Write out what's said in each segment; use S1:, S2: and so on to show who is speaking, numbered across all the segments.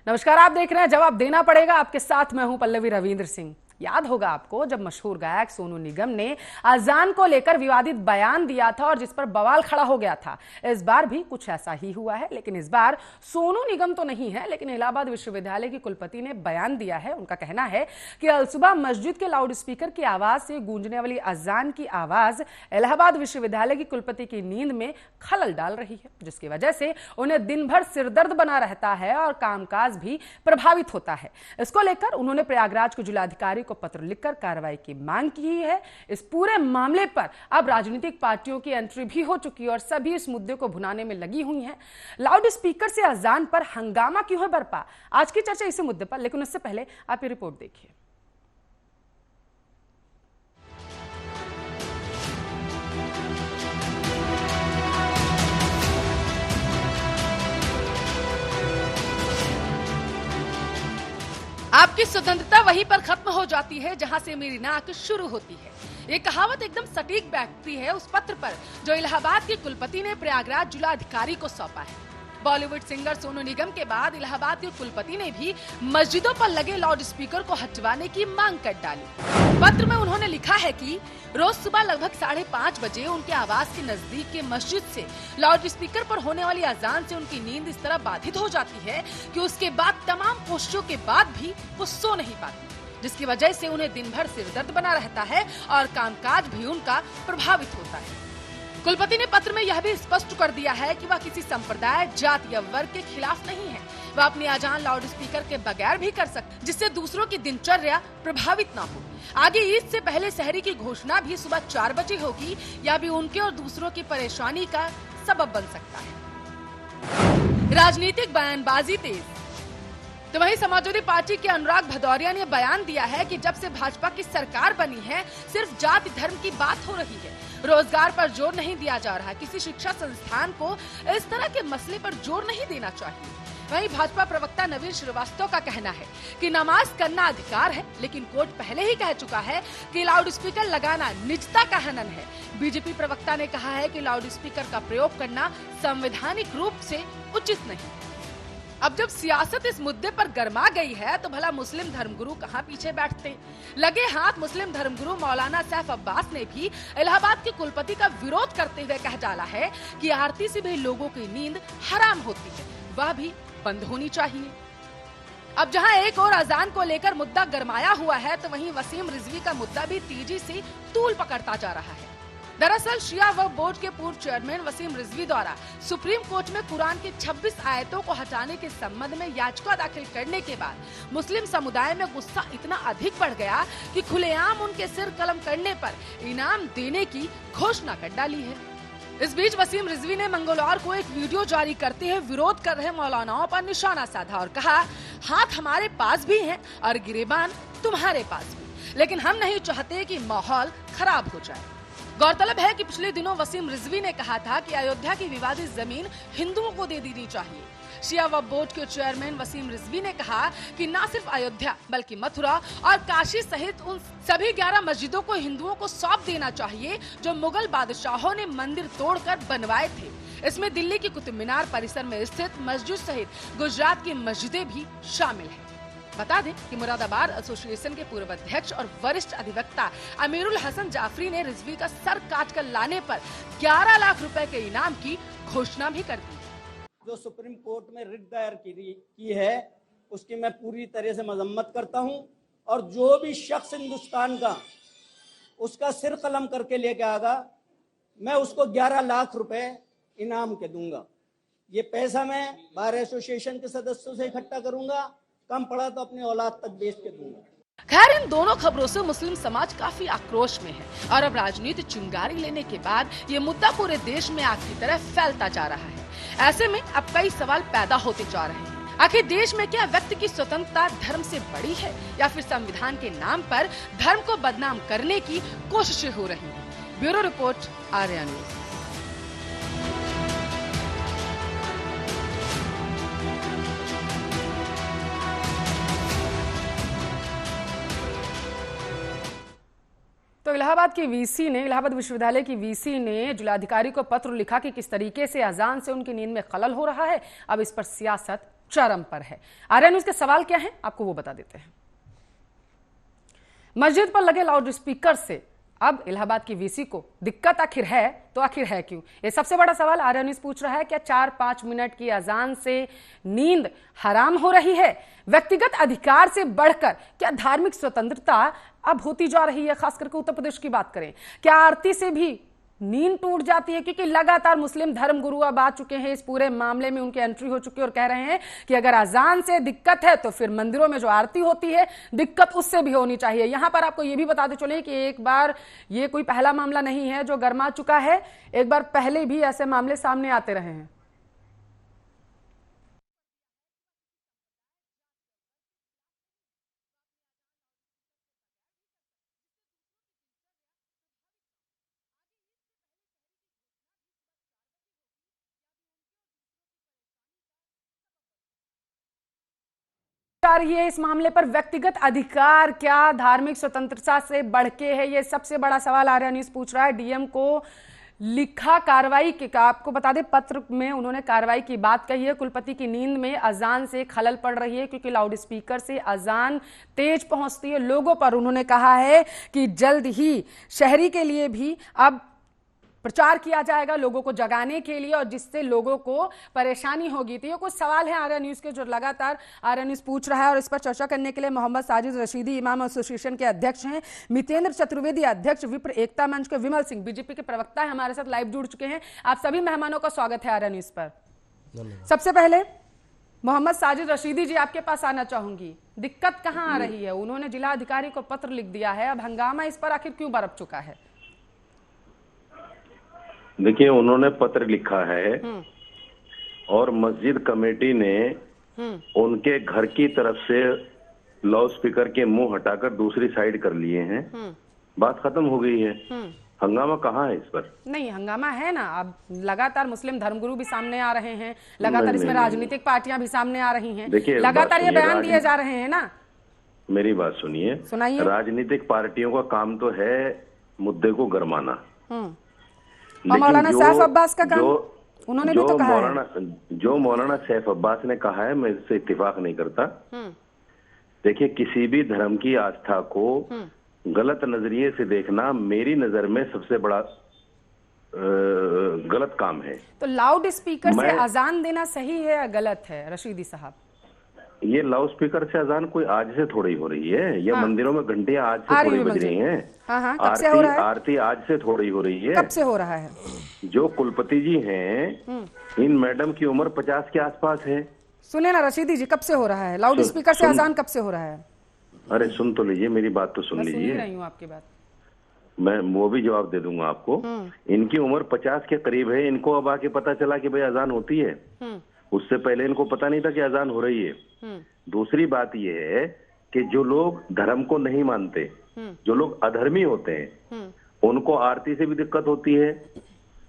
S1: नमस्कार, आप देख रहे हैं जवाब देना पड़ेगा। आपके साथ मैं हूं पल्लवी रविंद्र सिंह। याद होगा आपको जब मशहूर गायक सोनू निगम ने अजान को लेकर विवादित बयान दिया था और जिस पर बवाल खड़ा हो गया था। इस बार भी कुछ ऐसा ही हुआ है, लेकिन इस बार सोनू निगम तो नहीं है, लेकिन इलाहाबाद विश्वविद्यालय की कुलपति ने बयान दिया है। उनका कहना है कि अलसुबह मस्जिद के लाउड स्पीकर की आवाज से गूंजने वाली अजान की आवाज इलाहाबाद विश्वविद्यालय की कुलपति की नींद में खलल डाल रही है, जिसकी वजह से उन्हें दिन भर सिरदर्द बना रहता है और कामकाज भी प्रभावित होता है। इसको लेकर उन्होंने प्रयागराज के जिलाधिकारी को पत्र लिखकर कार्रवाई की मांग की है। इस पूरे मामले पर अब राजनीतिक पार्टियों की एंट्री भी हो चुकी है और सभी इस मुद्दे को भुनाने में लगी हुई हैं। लाउड स्पीकर से अजान पर हंगामा क्यों है बरपा, आज की चर्चा इसी मुद्दे पर, लेकिन उससे पहले आप ये रिपोर्ट देखिए। आपकी स्वतंत्रता वहीं पर खत्म हो जाती है जहां से मेरी नाक शुरू होती है। ये कहावत एकदम सटीक बैठती है उस पत्र पर जो इलाहाबाद के कुलपति ने प्रयागराज जिलाधिकारी को सौंपा है। बॉलीवुड सिंगर सोनू निगम के बाद इलाहाबाद के कुलपति ने भी मस्जिदों पर लगे लाउड स्पीकर को हटवाने की मांग कर डाली। पत्र में उन्होंने लिखा है कि रोज सुबह लगभग 5:30 बजे उनके आवास के नजदीक के मस्जिद से लाउड स्पीकर पर होने वाली अजान से उनकी नींद इस तरह बाधित हो जाती है कि उसके बाद तमाम कोशिशों के बाद भी वो सो नहीं पाती, जिसकी वजह से उन्हें दिन भर सिरदर्द बना रहता है और कामकाज भी उनका प्रभावित होता है। कुलपति ने पत्र में यह भी स्पष्ट कर दिया है कि वह किसी संप्रदाय, जात या वर्ग के खिलाफ नहीं है। वह अपनी अजान लाउड स्पीकर के बगैर भी कर सकते, जिससे दूसरों की दिनचर्या प्रभावित ना हो। आगे ईद से पहले सहरी की घोषणा भी सुबह 4 बजे होगी, यह भी उनके और दूसरों की परेशानी का सबब बन सकता है। राजनीतिक बयानबाजी तेज। तो वहीं समाजवादी पार्टी के अनुराग भदौरिया ने बयान दिया है कि जब से भाजपा की सरकार बनी है सिर्फ जाति धर्म की बात हो रही है, रोजगार पर जोर नहीं दिया जा रहा। किसी शिक्षा संस्थान को इस तरह के मसले पर जोर नहीं देना चाहिए। वहीं भाजपा प्रवक्ता नवीन श्रीवास्तव का कहना है कि नमाज करना अधिकार है, लेकिन कोर्ट पहले ही कह चुका है कि लाउड स्पीकर लगाना निजता का हनन है। बीजेपी प्रवक्ता ने कहा है कि लाउड स्पीकर का प्रयोग करना संवैधानिक रूप से उचित नहीं। अब जब सियासत इस मुद्दे पर गर्मा गई है तो भला मुस्लिम धर्मगुरु कहां पीछे बैठते। लगे हाथ मुस्लिम धर्मगुरु मौलाना सैफ अब्बास ने भी इलाहाबाद के कुलपति का विरोध करते हुए कह डाला है कि आरती से भी लोगों की नींद हराम होती है, वह भी बंद होनी चाहिए। अब जहां एक और अजान को लेकर मुद्दा गरमाया हुआ है तो वहीं वसीम रिजवी का मुद्दा भी तेजी से तूल पकड़ता जा रहा है। दरअसल शिया वक्फ बोर्ड के पूर्व चेयरमैन वसीम रिजवी द्वारा सुप्रीम कोर्ट में कुरान की 26 आयतों को हटाने के संबंध में याचिका दाखिल करने के बाद मुस्लिम समुदाय में गुस्सा इतना अधिक बढ़ गया कि खुलेआम उनके सिर कलम करने पर इनाम देने की घोषणा कर डाली है। इस बीच वसीम रिजवी ने मंगलवार को एक वीडियो जारी करते हुए विरोध कर रहे मौलानाओं पर निशाना साधा और कहा, हाथ हमारे पास भी हैं और गिरेबान तुम्हारे पास भी, लेकिन हम नहीं चाहते कि माहौल खराब हो जाए। गौरतलब है कि पिछले दिनों वसीम रिजवी ने कहा था कि अयोध्या की विवादित जमीन हिंदुओं को दे देनी चाहिए। शिया वक्फ बोर्ड के चेयरमैन वसीम रिजवी ने कहा कि न सिर्फ अयोध्या बल्कि मथुरा और काशी सहित उन सभी 11 मस्जिदों को हिंदुओं को सौंप देना चाहिए जो मुगल बादशाहों ने मंदिर तोड़कर बनवाए थे। इसमें दिल्ली की कुतुब मीनार परिसर में स्थित मस्जिद सहित गुजरात की मस्जिदें भी शामिल है। बता दें कि मुरादाबाद एसोसिएशन के पूर्व अध्यक्ष और वरिष्ठ अधिवक्ता अमीरुल हसन जाफरी ने रिजवी का सर काट कर लाने पर 11 लाख रुपए के इनाम की घोषणा भी कर दी।
S2: जो सुप्रीम कोर्ट में रिट दायर की है उसकी मैं पूरी तरह से मजम्मत करता हूं और जो भी शख्स हिंदुस्तान का उसका सिर कलम करके लेके आएगा मैं उसको 11 लाख रुपए इनाम के दूंगा। ये पैसा मैं बार एसोसिएशन के सदस्यों से इकट्ठा करूंगा, कम पड़ा तो अपनी औलाद तक बेच के दूंगा।
S1: खैर, इन दोनों खबरों से मुस्लिम समाज काफी आक्रोश में है और अब राजनीति चिंगारी लेने के बाद ये मुद्दा पूरे देश में आग की तरह फैलता जा रहा है। ऐसे में अब कई सवाल पैदा होते जा रहे हैं। आखिर देश में क्या व्यक्ति की स्वतंत्रता धर्म से बड़ी है या फिर संविधान के नाम पर धर्म को बदनाम करने की कोशिशें हो रही हैं? Bureau report, Arya news. तो इलाहाबाद विश्वविद्यालय की वीसी ने जिलाधिकारी को पत्र लिखा कि किस तरीके से अजान से उनकी नींद में खलल हो रहा है। अब इस पर सियासत चरम पर है। आर्या न्यूज के सवाल क्या है आपको वो बता देते हैं। मस्जिद पर लगे लाउड स्पीकर से अब इलाहाबाद की वीसी को दिक्कत आखिर है तो आखिर है क्यों? ये सबसे बड़ा सवाल आर्या न्यूज पूछ रहा है। क्या 4-5 मिनट की अजान से नींद हराम हो रही है? व्यक्तिगत अधिकार से बढ़कर क्या धार्मिक स्वतंत्रता अब होती जा रही है? खास करके उत्तर प्रदेश की बात करें, क्या आरती से भी नींद टूट जाती है? क्योंकि लगातार मुस्लिम धर्मगुरु अब आ चुके हैं इस पूरे मामले में, उनकी एंट्री हो चुकी है और कह रहे हैं कि अगर अजान से दिक्कत है तो फिर मंदिरों में जो आरती होती है दिक्कत उससे भी होनी चाहिए। यहां पर आपको यह भी बताते चले कि एक बार ये कोई पहला मामला नहीं है जो गर्मा चुका है, एक बार पहले भी ऐसे मामले सामने आते रहे हैं। रही है इस मामले पर व्यक्तिगत अधिकार क्या धार्मिक स्वतंत्रता से बढ़ के है? ये सबसे बड़ा सवाल आर्या न्यूज पूछ रहा है। डीएम को लिखा कार्रवाई के, आपको बता दें पत्र में उन्होंने कार्रवाई की बात कही है। कुलपति की नींद में अजान से खलल पड़ रही है क्योंकि लाउड स्पीकर से अजान तेज पहुंचती है लोगों पर। उन्होंने कहा है कि जल्द ही शहरी के लिए भी अब प्रचार किया जाएगा लोगों को जगाने के लिए और जिससे लोगों को परेशानी होगी। तो ये कुछ सवाल हैं आर्या न्यूज के जो लगातार आर्या न्यूज पूछ रहा है और इस पर चर्चा करने के लिए मोहम्मद साजिद रशीदी इमाम एसोसिएशन के अध्यक्ष हैं, मितेंद्र चतुर्वेदी अध्यक्ष विप्र एकता मंच के, विमल सिंह बीजेपी के प्रवक्ता है हमारे साथ लाइव जुड़ चुके हैं। आप सभी मेहमानों का स्वागत है आर्या न्यूज पर। सबसे पहले मोहम्मद साजिद रशीदी जी आपके पास आना चाहूंगी, दिक्कत कहां आ रही है? उन्होंने जिला अधिकारी को पत्र लिख दिया है, अब हंगामा इस पर आखिर क्यों बरप चुका है?
S3: देखिए, उन्होंने पत्र लिखा है और मस्जिद कमेटी ने उनके घर की तरफ से लाउड स्पीकर के मुंह हटाकर दूसरी साइड कर लिए हैं। बात खत्म हो गई है। हंगामा कहाँ है इस पर?
S1: नहीं, हंगामा है ना। अब लगातार मुस्लिम धर्मगुरु भी सामने आ रहे हैं, लगातार इसमें राजनीतिक पार्टियां भी सामने आ रही हैं, लगातार ये बयान दिए जा रहे हैं ना।
S3: मेरी बात सुनिए,
S1: सुनाइए।
S3: राजनीतिक पार्टियों का काम तो है मुद्दे को गरमाना।
S1: मौलाना सैफ अब्बास का काम उन्होंने भी तो कहा है।
S3: जो मौलाना सैफ अब्बास ने कहा है मैं इससे इत्तेफाक नहीं करता। देखिए, किसी भी धर्म की आस्था को गलत नजरिए से देखना मेरी नजर में सबसे बड़ा गलत काम है।
S1: तो लाउड स्पीकर से अजान देना सही है या गलत है रशीदी साहब?
S3: ये लाउड स्पीकर से अजान कोई आज से थोड़ी हो रही है। ये मंदिरों में घंटियां आज से थोड़ी बज रही हैं। आरती आज से थोड़ी हो रही है।
S1: कब से हो रहा है?
S3: जो कुलपति जी हैं, इन मैडम की उम्र 50 के आसपास है।
S1: सुने ना रशीदी जी, कब से हो रहा है लाउड स्पीकर से अजान? कब से हो रहा है?
S3: अरे सुन तो लीजिए, मेरी बात तो सुन लीजिए।
S1: सुन रही हूँ आपकी बात।
S3: मैं वो भी जवाब दे दूंगा आपको। इनकी उम्र 50 के करीब है। इनको अब आके पता चला कि भाई अजान होती है। उससे पहले इनको पता नहीं था कि अजान हो रही है। दूसरी बात यह है कि जो लोग धर्म को नहीं मानते, जो लोग अधर्मी होते हैं, उनको आरती से भी दिक्कत होती है,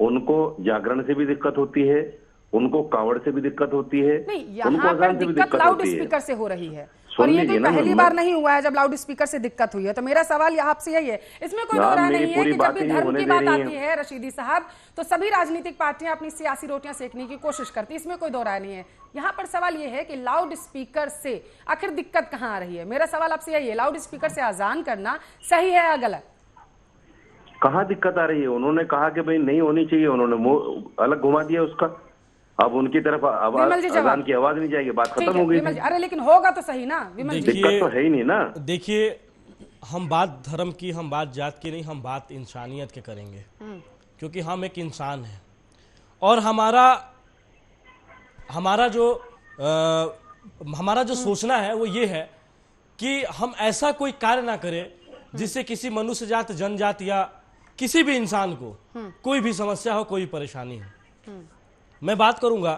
S3: उनको जागरण से भी दिक्कत होती है, उनको कावड़ से भी दिक्कत होती है,
S1: उनको अजान से भी दिक्कत लाउड स्पीकर से हो रही है। और ये कोई पहली बार नहीं हुआ है जब लाउड स्पीकर से दिक्कत हुई है। तो मेरा सवाल यहाँ आपसे यही है, इसमें कोई दो राय नहीं है कि जब भी धर्म की बात आती है रशीदी साहब तो सभी राजनीतिक पार्टियां अपनी सियासी रोटियां सेकने की कोशिश करती है, इसमें कोई दो राय नहीं है। यहाँ पर सवाल ये है कि लाउड स्पीकर से आखिर दिक्कत कहाँ आ रही है? मेरा सवाल आपसे यही है, लाउड स्पीकर से अजान करना सही है या गलत?
S3: कहाँ दिक्कत आ रही है? उन्होंने कहा कि भाई नहीं होनी चाहिए, उन्होंने अलग घुमा दिया उसका। अब उनकी तरफ अजान की आवाज नहीं जाएगी, बात खत्म हो गई।
S1: अरे लेकिन होगा तो सही ना विमल जी।
S3: दिक्कत तो है ही नहीं ना।
S4: देखिए, हम बात धर्म की, हम बात जात की नहीं, हम बात इंसानियत के करेंगे, क्योंकि हम एक इंसान हैं और हमारा जो सोचना है वो ये है कि हम ऐसा कोई कार्य ना करें जिससे किसी मनुष्य जात, जनजात या किसी भी इंसान को कोई भी समस्या हो, कोई परेशानी हो। मैं बात करूंगा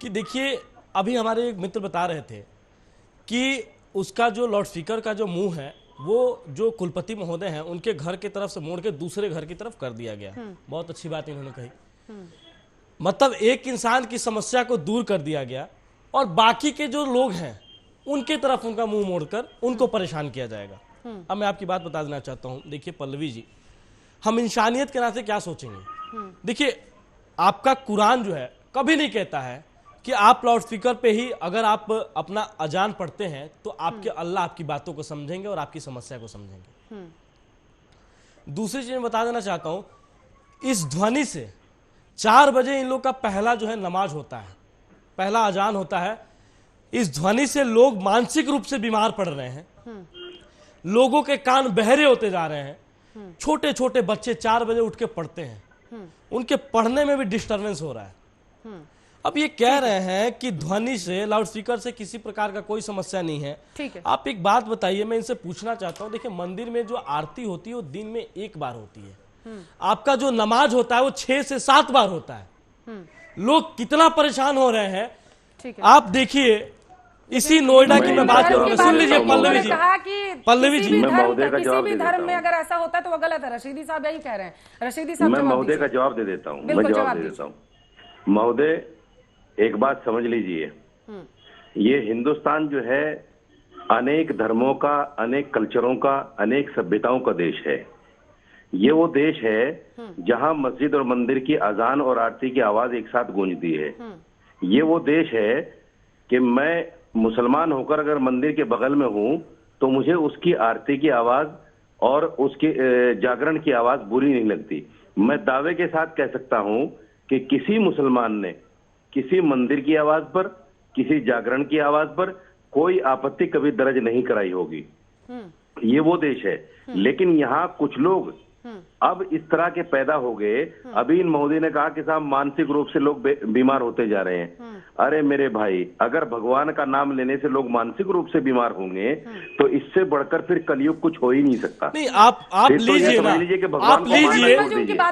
S4: कि देखिए, अभी हमारे एक मित्र बता रहे थे कि उसका जो लाउड स्पीकर का जो मुंह है वो जो कुलपति महोदय हैं उनके घर की तरफ से मोड़ के दूसरे घर की तरफ कर दिया गया। बहुत अच्छी बात इन्होंने कही। मतलब एक इंसान की समस्या को दूर कर दिया गया और बाकी के जो लोग हैं उनके तरफ उनका मुंह मोड़कर उनको परेशान किया जाएगा। अब मैं आपकी बात बता देना चाहता हूं। देखिए पल्लवी जी, हम इंसानियत के नाते क्या सोचेंगे? देखिए, आपका कुरान जो है कभी नहीं कहता है कि आप लाउड स्पीकर पे ही अगर आप अपना अजान पढ़ते हैं तो आपके अल्लाह आपकी बातों को समझेंगे और आपकी समस्या को समझेंगे। दूसरी चीज मैं बता देना चाहता हूं, इस ध्वनि से 4 बजे इन लोग का पहला जो है नमाज होता है, पहला अजान होता है। इस ध्वनि से लोग मानसिक रूप से बीमार पड़ रहे हैं, लोगों के कान बहरे होते जा रहे हैं। छोटे छोटे बच्चे 4 बजे उठ के पढ़ते हैं, उनके पढ़ने में भी डिस्टरबेंस हो रहा है। अब ये कह रहे हैं कि ध्वनि से, लाउड स्पीकर से किसी प्रकार का कोई समस्या नहीं है।
S1: ठीक है।
S4: आप एक बात बताइए, मैं इनसे पूछना चाहता हूं, देखिए मंदिर में जो आरती होती है वो दिन में 1 बार होती है, आपका जो नमाज होता है वो 6 से 7 बार होता है। लोग कितना परेशान हो रहे हैं।
S1: ठीक है।
S4: आप देखिए, इसी नोएडा की मैं बात करूंगा, सुन लीजिए पल्लवी जी, पल्लवी जी,
S3: मैं महोदय का
S1: किसी
S3: जवाब
S1: भी
S3: दे देता
S1: धर्म में
S3: हूं।
S1: अगर ऐसा होता है तो वो गलत है। रशीदी साहब यही कह रहे हैं। रशीदी साहब
S3: मैं
S1: जवाब
S3: महोदय का
S1: दीजिए।
S3: जवाब दे देता हूं, मैं
S1: बिल्कुल,
S3: जवाब
S1: जवाब
S3: दे देता हूं। महोदय, एक बात समझ लीजिए, ये हिंदुस्तान जो है अनेक धर्मों का, अनेक कल्चरों का, अनेक सभ्यताओं का देश है। ये वो देश है जहां मस्जिद और मंदिर की अजान और आरती की आवाज एक साथ गूंजती है। ये वो देश है कि मैं मुसलमान होकर अगर मंदिर के बगल में हूं तो मुझे उसकी आरती की आवाज और उसके जागरण की आवाज बुरी नहीं लगती। मैं दावे के साथ कह सकता हूं कि किसी मुसलमान ने किसी मंदिर की आवाज पर, किसी जागरण की आवाज पर कोई आपत्ति कभी दर्ज नहीं कराई होगी। ये वो देश है। लेकिन यहाँ कुछ लोग अब इस तरह के पैदा हो गए। अभी इन महोदय ने कहा कि साहब मानसिक रूप से लोग बीमार होते जा रहे हैं। अरे मेरे भाई, अगर भगवान का नाम लेने से लोग मानसिक रूप से बीमार होंगे तो इससे बढ़कर फिर कलयुग कुछ हो ही नहीं सकता।
S4: नहीं, आप लीजिए ना,
S3: कि भगवान
S4: आप लीजिए,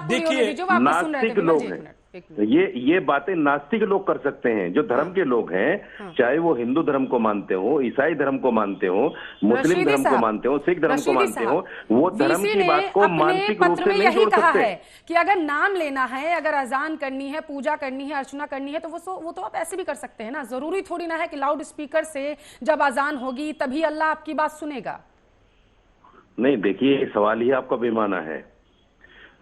S3: देखिए नास्तिक लोग हैं, ये बातें नास्तिक लोग कर सकते हैं। जो धर्म के लोग हैं, चाहे वो हिंदू धर्म को मानते हो, ईसाई धर्म को मानते हो, मुस्लिम धर्म को मानते हो, सिख धर्म को मानते हो, वो धर्म की बात को मानसिक रूप से नहीं जोड़ सकते
S1: कि अगर नाम लेना है, अगर अजान करनी है, पूजा करनी है, अर्चना करनी है तो वो तो आप ऐसे भी कर सकते हैं ना। जरूरी थोड़ी ना है कि लाउड स्पीकर से जब अजान होगी तभी अल्लाह आपकी बात सुनेगा।
S3: नहीं, देखिए सवाल ही आपका बेमाना है।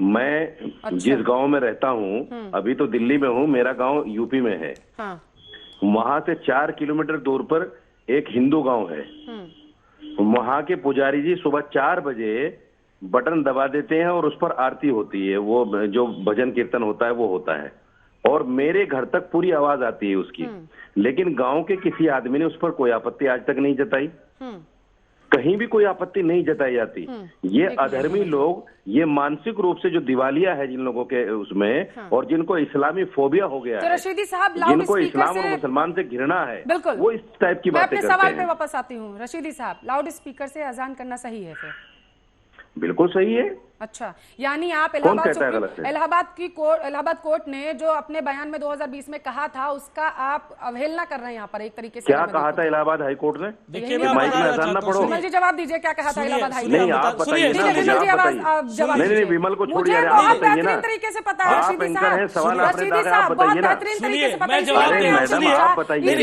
S3: मैं जिस गांव में रहता हूं, अभी तो दिल्ली में हूं, मेरा गांव यूपी में है।
S1: हाँ।
S3: वहां से 4 किलोमीटर दूर पर एक हिंदू गांव है। वहां के पुजारी जी सुबह 4 बजे बटन दबा देते हैं और उस पर आरती होती है, वो जो भजन कीर्तन होता है वो होता है, और मेरे घर तक पूरी आवाज आती है उसकी। लेकिन गांव के किसी आदमी ने उस पर कोई आपत्ति आज तक नहीं जताई, कहीं भी कोई आपत्ति नहीं जताई जाती। ये अधर्मी लोग, ये मानसिक रूप से जो दिवालिया है जिन लोगों के उसमें, और जिनको इस्लामी फोबिया हो गया है, जिनको इस्लाम और मुसलमान से घृणा है,
S1: बिल्कुल
S3: वो इस टाइप की बातें करते हैं।
S1: सवाल पे वापस आती हूँ। रशीदी साहब, लाउड स्पीकर से अजान करना सही है फिर?
S3: बिल्कुल सही है।
S1: अच्छा, यानी आप इलाहाबाद कोर्ट ने जो अपने बयान में 2020 में कहा था उसका आप अवहेलना कर रहे हैं यहाँ पर एक तरीके से।
S3: क्या कहा था इलाहाबाद हाई कोर्ट ने?
S4: देखिए,
S1: विमल जी जवाब दीजिए, क्या कहा था इलाहाबाद हाई कोर्ट?
S3: नहीं, आप बताइए ना, मुझे आप बताइए। नहीं, विमल को छोड़िए, आप बताइए ना।
S1: तरीके से पता है
S3: आप एंकर हैं, सवाल आपने दागा, आप बताइए ना। मैडम आप बताइए ना।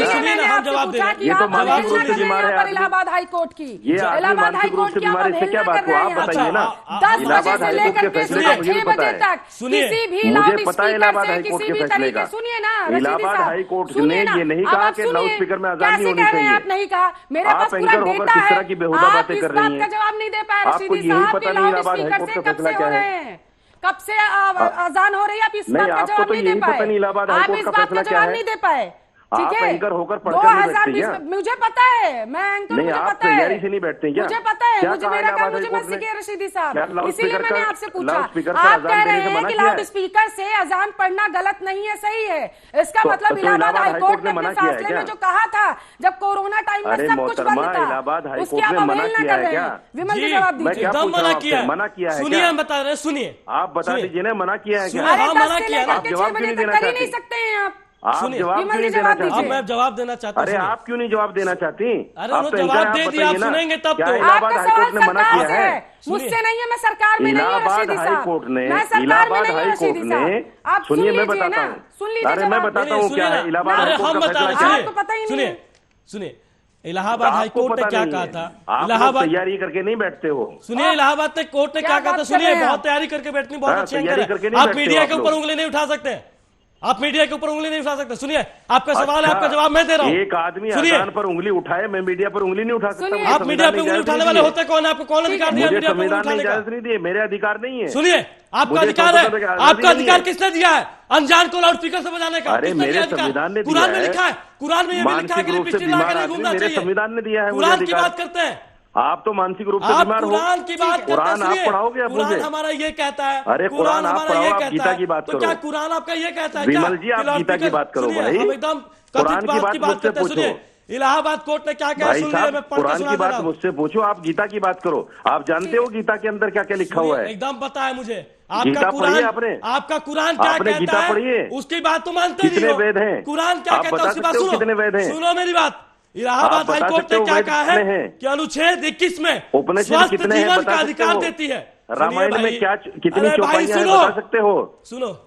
S3: ये तो मानसिक रूप से बीमार है
S1: इलाहाबाद हाई कोर्ट की।
S3: ये इलाहाबाद हाई कोर्ट की बीमारी से क्या बात हुआ, आप बताइए ना।
S1: 10 बजे से लेकर के सुबह 6 बजे तक किसी भी
S3: मुझे पता है इलाहाबाद हाई कोर्ट के फैसले का।
S1: सुनिए ना,
S3: इलाहाबाद हाई कोर्ट ने ये नहीं कहा कि लाउड स्पीकर में अजान नहीं होनी चाहिए।
S1: आप नहीं कहा, मेरे पास पूरा डेटा
S3: किस तरह की बेहुदा बातें कर रही हैं।
S1: का जवाब नहीं दे पाए
S3: आपको यही पता नहीं इलाहाबाद हाई कोर्ट का फैसला क्या है,
S1: कब से अजान हो रही है, आप इस बात का जवाब नहीं दे पाए। आप इस बात का जवाब नहीं दे पाए, ठीक है?
S3: एंकर होकर पढ़कर नहीं बैठते क्या?
S1: मुझे पता है, मैं एंकर, मुझे पता है,
S3: तैयारी से नहीं बैठते क्या?
S1: मुझे पता है, मुझे मेरा काम मुझे मत सीखिए रशीदी साहब, इसीलिए मैंने आपसे पूछा। आप कह रहे हैं कि लाउड स्पीकर से अजान पढ़ना गलत नहीं है, सही है। इसका मतलब इलाहाबाद हाई कोर्ट ने अपने फैसले में जो कहा था, जब कोरोना टाइम में सब कुछ बंद था, उसकी आप अवहेलना कर रहे हैं। विमल जी जवाब दीजिए।
S3: मना किया है?
S4: सुनिए, हम बता रहे हैं, सुनिए,
S3: आप बता दीजिए ना, मना किया है क्या?
S4: मना किया,
S3: आप जवाब क्यों नहीं देना चाहते?
S1: नहीं सकते हैं आप
S3: जवाब क्यों नहीं देना चाहते?
S4: अब मैं जवाब देना चाहता हूं।
S3: अरे आप क्यों नहीं जवाब देना चाहती?
S4: अरे जवाब दे दिया, आप सुनेंगे तब तो।
S3: इलाहाबाद हाई कोर्ट ने मना किया है?
S1: मुझसे नहीं है, मैं सरकार में नहीं हूं
S3: इलाहाबाद हाई कोर्ट ने, इलाहाबाद हाई कोर्ट ने, सुनिए मैं बताता हूँ, अरे मैं बताता हूँ क्या है इलाहाबाद हाई कोर्ट का फैसला।
S1: आपको पता ही नहीं है।
S4: सुनिए, इलाहाबाद हाई कोर्ट ने क्या कहा था?
S3: इलाहाबाद तैयारी करके नहीं बैठते हो।
S4: सुनिए, इलाहाबाद कोर्ट ने क्या कहा था, सुनिए, बहुत तैयारी करके बैठनी बहुत अच्छी है। आप मीडिया के ऊपर उंगली नहीं उठा सकते। आप मीडिया के ऊपर उंगली नहीं उठा सकते। सुनिए, आपका सवाल है, आपका जवाब मैं दे रहा हूँ।
S3: एक आदमी अजान पर उंगली उठाए, मैं मीडिया पर उंगली नहीं उठा सकता।
S4: आप मीडिया पे उंगली उठाने वाले होते कौन? आपको कौन अधिकार दिया मीडिया पे उंगली उठाने का?
S3: इजाजत नहीं दी, मेरे अधिकार नहीं है।
S4: सुनिए, आपका अधिकार है, आपका अधिकार किसने दिया है अनजान को लाउड स्पीकर से बजाने का?
S3: अरे मेरे संविधान ने दिया है।
S4: कुरान में लिखा है, कुरान में ये भी लिखा है कि लिपस्टिक लगा के नहीं घूमना चाहिए।
S3: संविधान ने दिया है।
S4: कुरान की बात करते हैं
S3: आप तो मानसिक रूप से बीमार हो।
S4: कुरान की बात करते हैं।
S3: कुरान आप पढ़ाओगे अब मुझे?
S4: कुरान हमारा ये कहता है।
S3: अरे कुरान आप पढ़ाओ, आप गीता की बात करो।
S4: तो क्या कुरान आपका ये कहता है?
S3: विमल जी, आप गीता की बात करो भाई।
S4: हम एकदम
S3: कुरान की बात मुझसे पूछो।
S4: इलाहाबाद कोर्ट ने क्या कहा?
S3: भाई
S4: सुन लीजिए, मैं
S3: साहब,
S4: पढ़ के
S3: कुरान
S4: सुना
S3: की
S4: दे रहा
S3: बात
S4: हूं।
S3: मुझसे पूछो, आप गीता की बात करो। आप जानते हो गीता के अंदर क्या क्या लिखा हुआ है?
S4: एकदम पता है मुझे।
S3: गीता
S4: आपका
S3: पढ़ी है आपने?
S4: कुरान, आपका कुरान क्या
S3: आपने
S4: कहता
S3: गीता
S4: है?
S3: पढ़ी है?
S4: उसकी बात तो मानते नहीं
S3: कितने
S4: हो।
S3: वेद हैं?
S4: कुरान क्या
S3: आप
S4: कहता है
S3: बता
S4: उसकी बात
S3: सकते हो
S4: सुनो।
S3: कितने वेद हैं?
S4: सुनो मेरी बात। इलाहाबाद हाई कोर्ट ने क्या कहा है कि अनुच्छेद 21 में
S3: उपनिषद
S4: स्वस्थ
S3: कितने हैं
S4: जीवन
S3: बता
S4: का
S3: सकते
S4: अधिकार
S3: हो?
S4: देती है।
S3: रामायण में क्या कितनी
S4: अरे भाई
S3: चौपाइयां हैं
S4: सुनो,
S3: बता सकते हो?
S4: सुनो।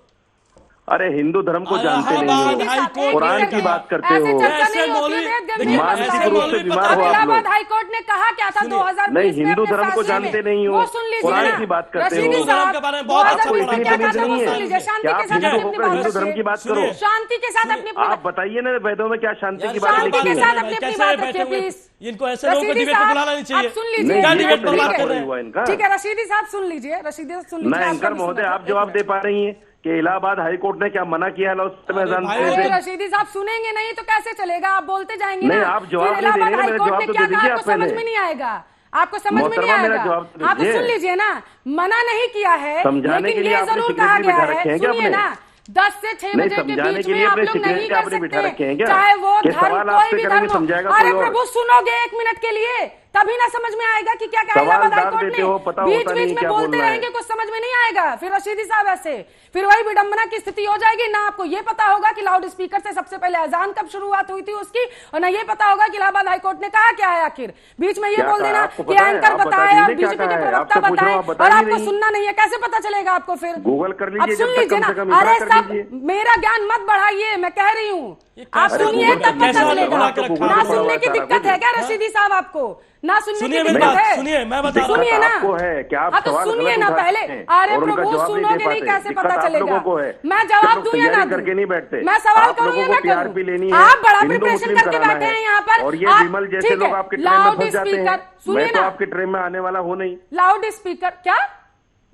S3: अरे हिंदू धर्म को जानते
S4: इलाहाबाद
S3: नहीं
S4: हाई
S3: हो,
S4: कोर्ट
S3: कुरान
S4: ने
S3: की बात करते
S5: ऐसे
S3: हो।
S5: चर्चा
S4: ऐसे
S5: नहीं होती
S4: मौलवी-
S5: है,
S4: देखिए,
S3: मानसिक
S4: ऐसे
S3: रूप से
S4: मौलवी
S3: बीमार
S4: पता
S3: हो
S4: है।
S3: आप
S5: इलाहाबाद
S3: लोग।
S5: हाई कोर्ट ने कहा क्या था
S4: सुनिए,
S5: 2020
S3: नहीं,
S5: में
S3: हिंदू
S5: अपने
S3: धर्म को
S5: फैसले
S3: जानते
S5: में?
S3: नहीं हो,
S5: वो सुन लीजिए
S3: कुरान
S5: ना।
S3: की बात करते
S5: रशीदी
S3: हो।
S5: साहब,
S4: के बारे में
S5: 2020
S4: आपको
S5: में
S3: इतनी
S5: क्या
S3: तमीज
S5: था वो
S3: नहीं
S5: सुन
S3: है।
S5: लीजिए। शांति
S3: क्या
S5: के
S3: आप
S5: साथ
S3: हिंदू
S5: अपनी
S3: होकर हिंदू
S5: बात
S3: धर्म की बात करो?
S5: रखिए। शांति के साथ अपनी
S3: आप बताइए ना वेदों में क्या शांति की बात
S5: शांति
S3: लिखी
S5: के
S3: है?
S5: साथ अपनी
S4: कैसे
S5: बात
S4: बैठे
S5: रखिए
S4: हुए?
S5: प्लीज।
S4: इनको ऐसे लोगों को
S5: रशीदी
S4: डिबेट पे
S5: साहब,
S4: बुलाना नहीं चाहिए।
S5: आप सुन
S3: नहीं,
S5: लीजिए।
S4: क्या
S3: ये
S4: डिबेट
S3: तो
S4: बर्बाद
S3: तरीका
S4: कर रहे
S3: थोड़ी हुआ
S4: हैं?
S3: इनका।
S5: ठीक है, रशीदी साहब सुन लीजिए। रशीदी साहब सुन लीजिए।
S3: ना
S5: आपका
S3: एंकर
S5: भी
S3: महोदय,
S5: सुना
S3: आप
S5: था।
S3: जवाब
S5: एक
S3: दे
S5: मिनट।
S3: पा रही हैं कि इलाहाबाद हाई कोर्ट ने क्या मना किया है लाउड स्पीकर में अजान
S4: भाई,
S3: देने
S5: अरे
S3: से?
S5: रशीदी साहब सुनेंगे नहीं तो कैसे चलेगा? आप बोलते जाएंगे
S3: नहीं,
S5: ना।
S3: आप जवाब
S5: फिर
S3: नहीं दे रहे
S5: इलाहाबाद
S3: ना,
S5: हाई
S3: मेरा
S5: कोर्ट
S3: जवाब
S5: ने
S3: तो
S5: क्या
S3: दे
S5: कहा
S3: दीजिए
S5: आपको
S3: आप
S5: समझ
S3: पहले।
S5: में नहीं आएगा। आपको समझ में नहीं
S3: मोहतरमा, मेरा
S5: आएगा।
S3: जवाब तो
S5: आप
S3: दीजिए।
S5: सुन लीजिए ना। मना नहीं किया है,
S3: समझाने
S5: लेकिन
S3: के लिए
S5: ये
S3: आपने
S5: जरूर
S3: सिगरेट
S5: कहा
S3: भी
S5: गया
S3: बिठा रखे
S5: है।
S3: हैं क्या
S5: सुनिए
S3: आपने?
S5: ना, 10 से 6
S3: नहीं,
S5: बजे के
S3: समझाने
S5: बीच
S3: के
S5: में
S3: लिए
S5: आप
S3: अपने
S5: लोग
S3: सिगरेट
S5: नहीं
S3: के
S5: कर
S3: आपने बिठा रखे हैं
S5: सकते,
S3: क्या?
S5: चाहे वो
S3: ये
S5: धर्म
S3: सवाल
S5: कोई
S3: आपसे
S5: भी
S3: करेंगे,
S5: धर्म हो।
S3: समझाएगा
S5: अरे
S3: कोई और।
S5: प्रभु सुनोगे 1 मिनट के लिए, तभी ना समझ में आएगा कि क्या कहा
S3: सवाल
S5: इलाहाबाद हाई
S3: दाब
S5: कोर्ट
S3: देते हो, पता
S5: ने। बीच
S3: होता
S5: बीच
S3: नहीं
S5: में
S3: क्या
S5: बोलते
S3: बोलना है।
S5: रहेंगे, कुछ समझ में नहीं आएगा। फिर रशीदी साहब ऐसे फिर वही विडंबना की स्थिति हो जाएगी ना। आपको ये पता होगा कि लाउड स्पीकर से सबसे पहले अजान कब शुरुआत हुई थी उसकी, और ना ये पता होगा कि इलाहाबाद हाई कोर्ट ने कहा क्या है आखिर। बीच में ये
S3: क्या
S5: बोल
S3: कहा?
S5: देना
S3: आपको
S5: कि
S3: पता है?
S5: एंकर
S3: आप बता
S5: बताए और
S3: दीजिए क्या
S5: बीजेपी के
S3: कहा है?
S5: प्रवक्ता
S3: आपसे पूछ रहा
S5: बताए,
S3: हूं, आप बता
S5: और
S3: ही
S5: आपको
S3: नहीं।
S5: सुनना नहीं है। कैसे पता चलेगा आपको फिर?
S3: गूगल कर
S5: अब
S3: लीजिए,
S5: सुन
S3: जब तक
S5: लीजिए
S3: कम
S5: ना।
S3: से कम इकरा
S5: अरे
S3: कर
S5: सब
S3: लीजिए।
S5: मेरा ज्ञान मत बढ़ाइए, मैं कह रही हूँ। आप
S3: अरे
S5: सुनिए
S3: गूगल
S5: तब
S3: पर
S5: पता
S3: कैसे
S5: चलेगा।
S3: बना के रखा है?
S5: ना
S3: गूगल
S5: सुनने की
S3: पर
S5: दिक्कत है क्या
S3: हाँ?
S5: रशीदी साहब? आपको ना सुनने
S4: सुनिए
S5: की
S4: मेरी
S5: दिक्कत
S4: बात,
S5: है?
S4: सुनिए, मैं बता रहा हूं।
S5: सुनिए ना।
S3: आपको है क्या? आप
S5: हाँ तो
S3: सवाल
S5: सुनिए
S3: गलत
S5: ना
S3: उठाते
S5: पहले।
S3: हैं
S5: अरे
S3: और उनका
S5: प्रभु
S3: जवाब नहीं दे
S5: सुनोगे नहीं,
S3: पाते।
S5: कैसे
S3: दिक्कत
S5: पता
S3: आप
S5: चलेगा?
S3: लोगों को है।
S5: मैं जवाब
S3: लोग
S5: दूं या
S3: तैयारी
S5: ना
S3: करके नहीं बैठते।
S5: मैं सवाल
S3: आप
S5: करूं
S3: लोगों
S5: या
S3: को
S5: ना
S3: टीआरपी
S5: करूं?
S3: लेनी है,
S5: आप बड़ा
S3: हिंदू
S5: प्रिपरेशन
S3: मुस्लिम
S5: करके
S3: कराना
S5: बैठे
S3: है।
S5: हैं यहाँ पर।
S3: और ये
S5: आप-
S3: विमल जैसे
S5: ठीक है,
S3: लोग आपके ट्रेन में
S5: लाउड
S3: फंस जाते हैं।
S5: स्पीकर सुनिए
S3: मैं तो
S5: ना।
S3: आपके ट्रेन में आने वाला हूँ नहीं।
S5: लाउड स्पीकर क्या?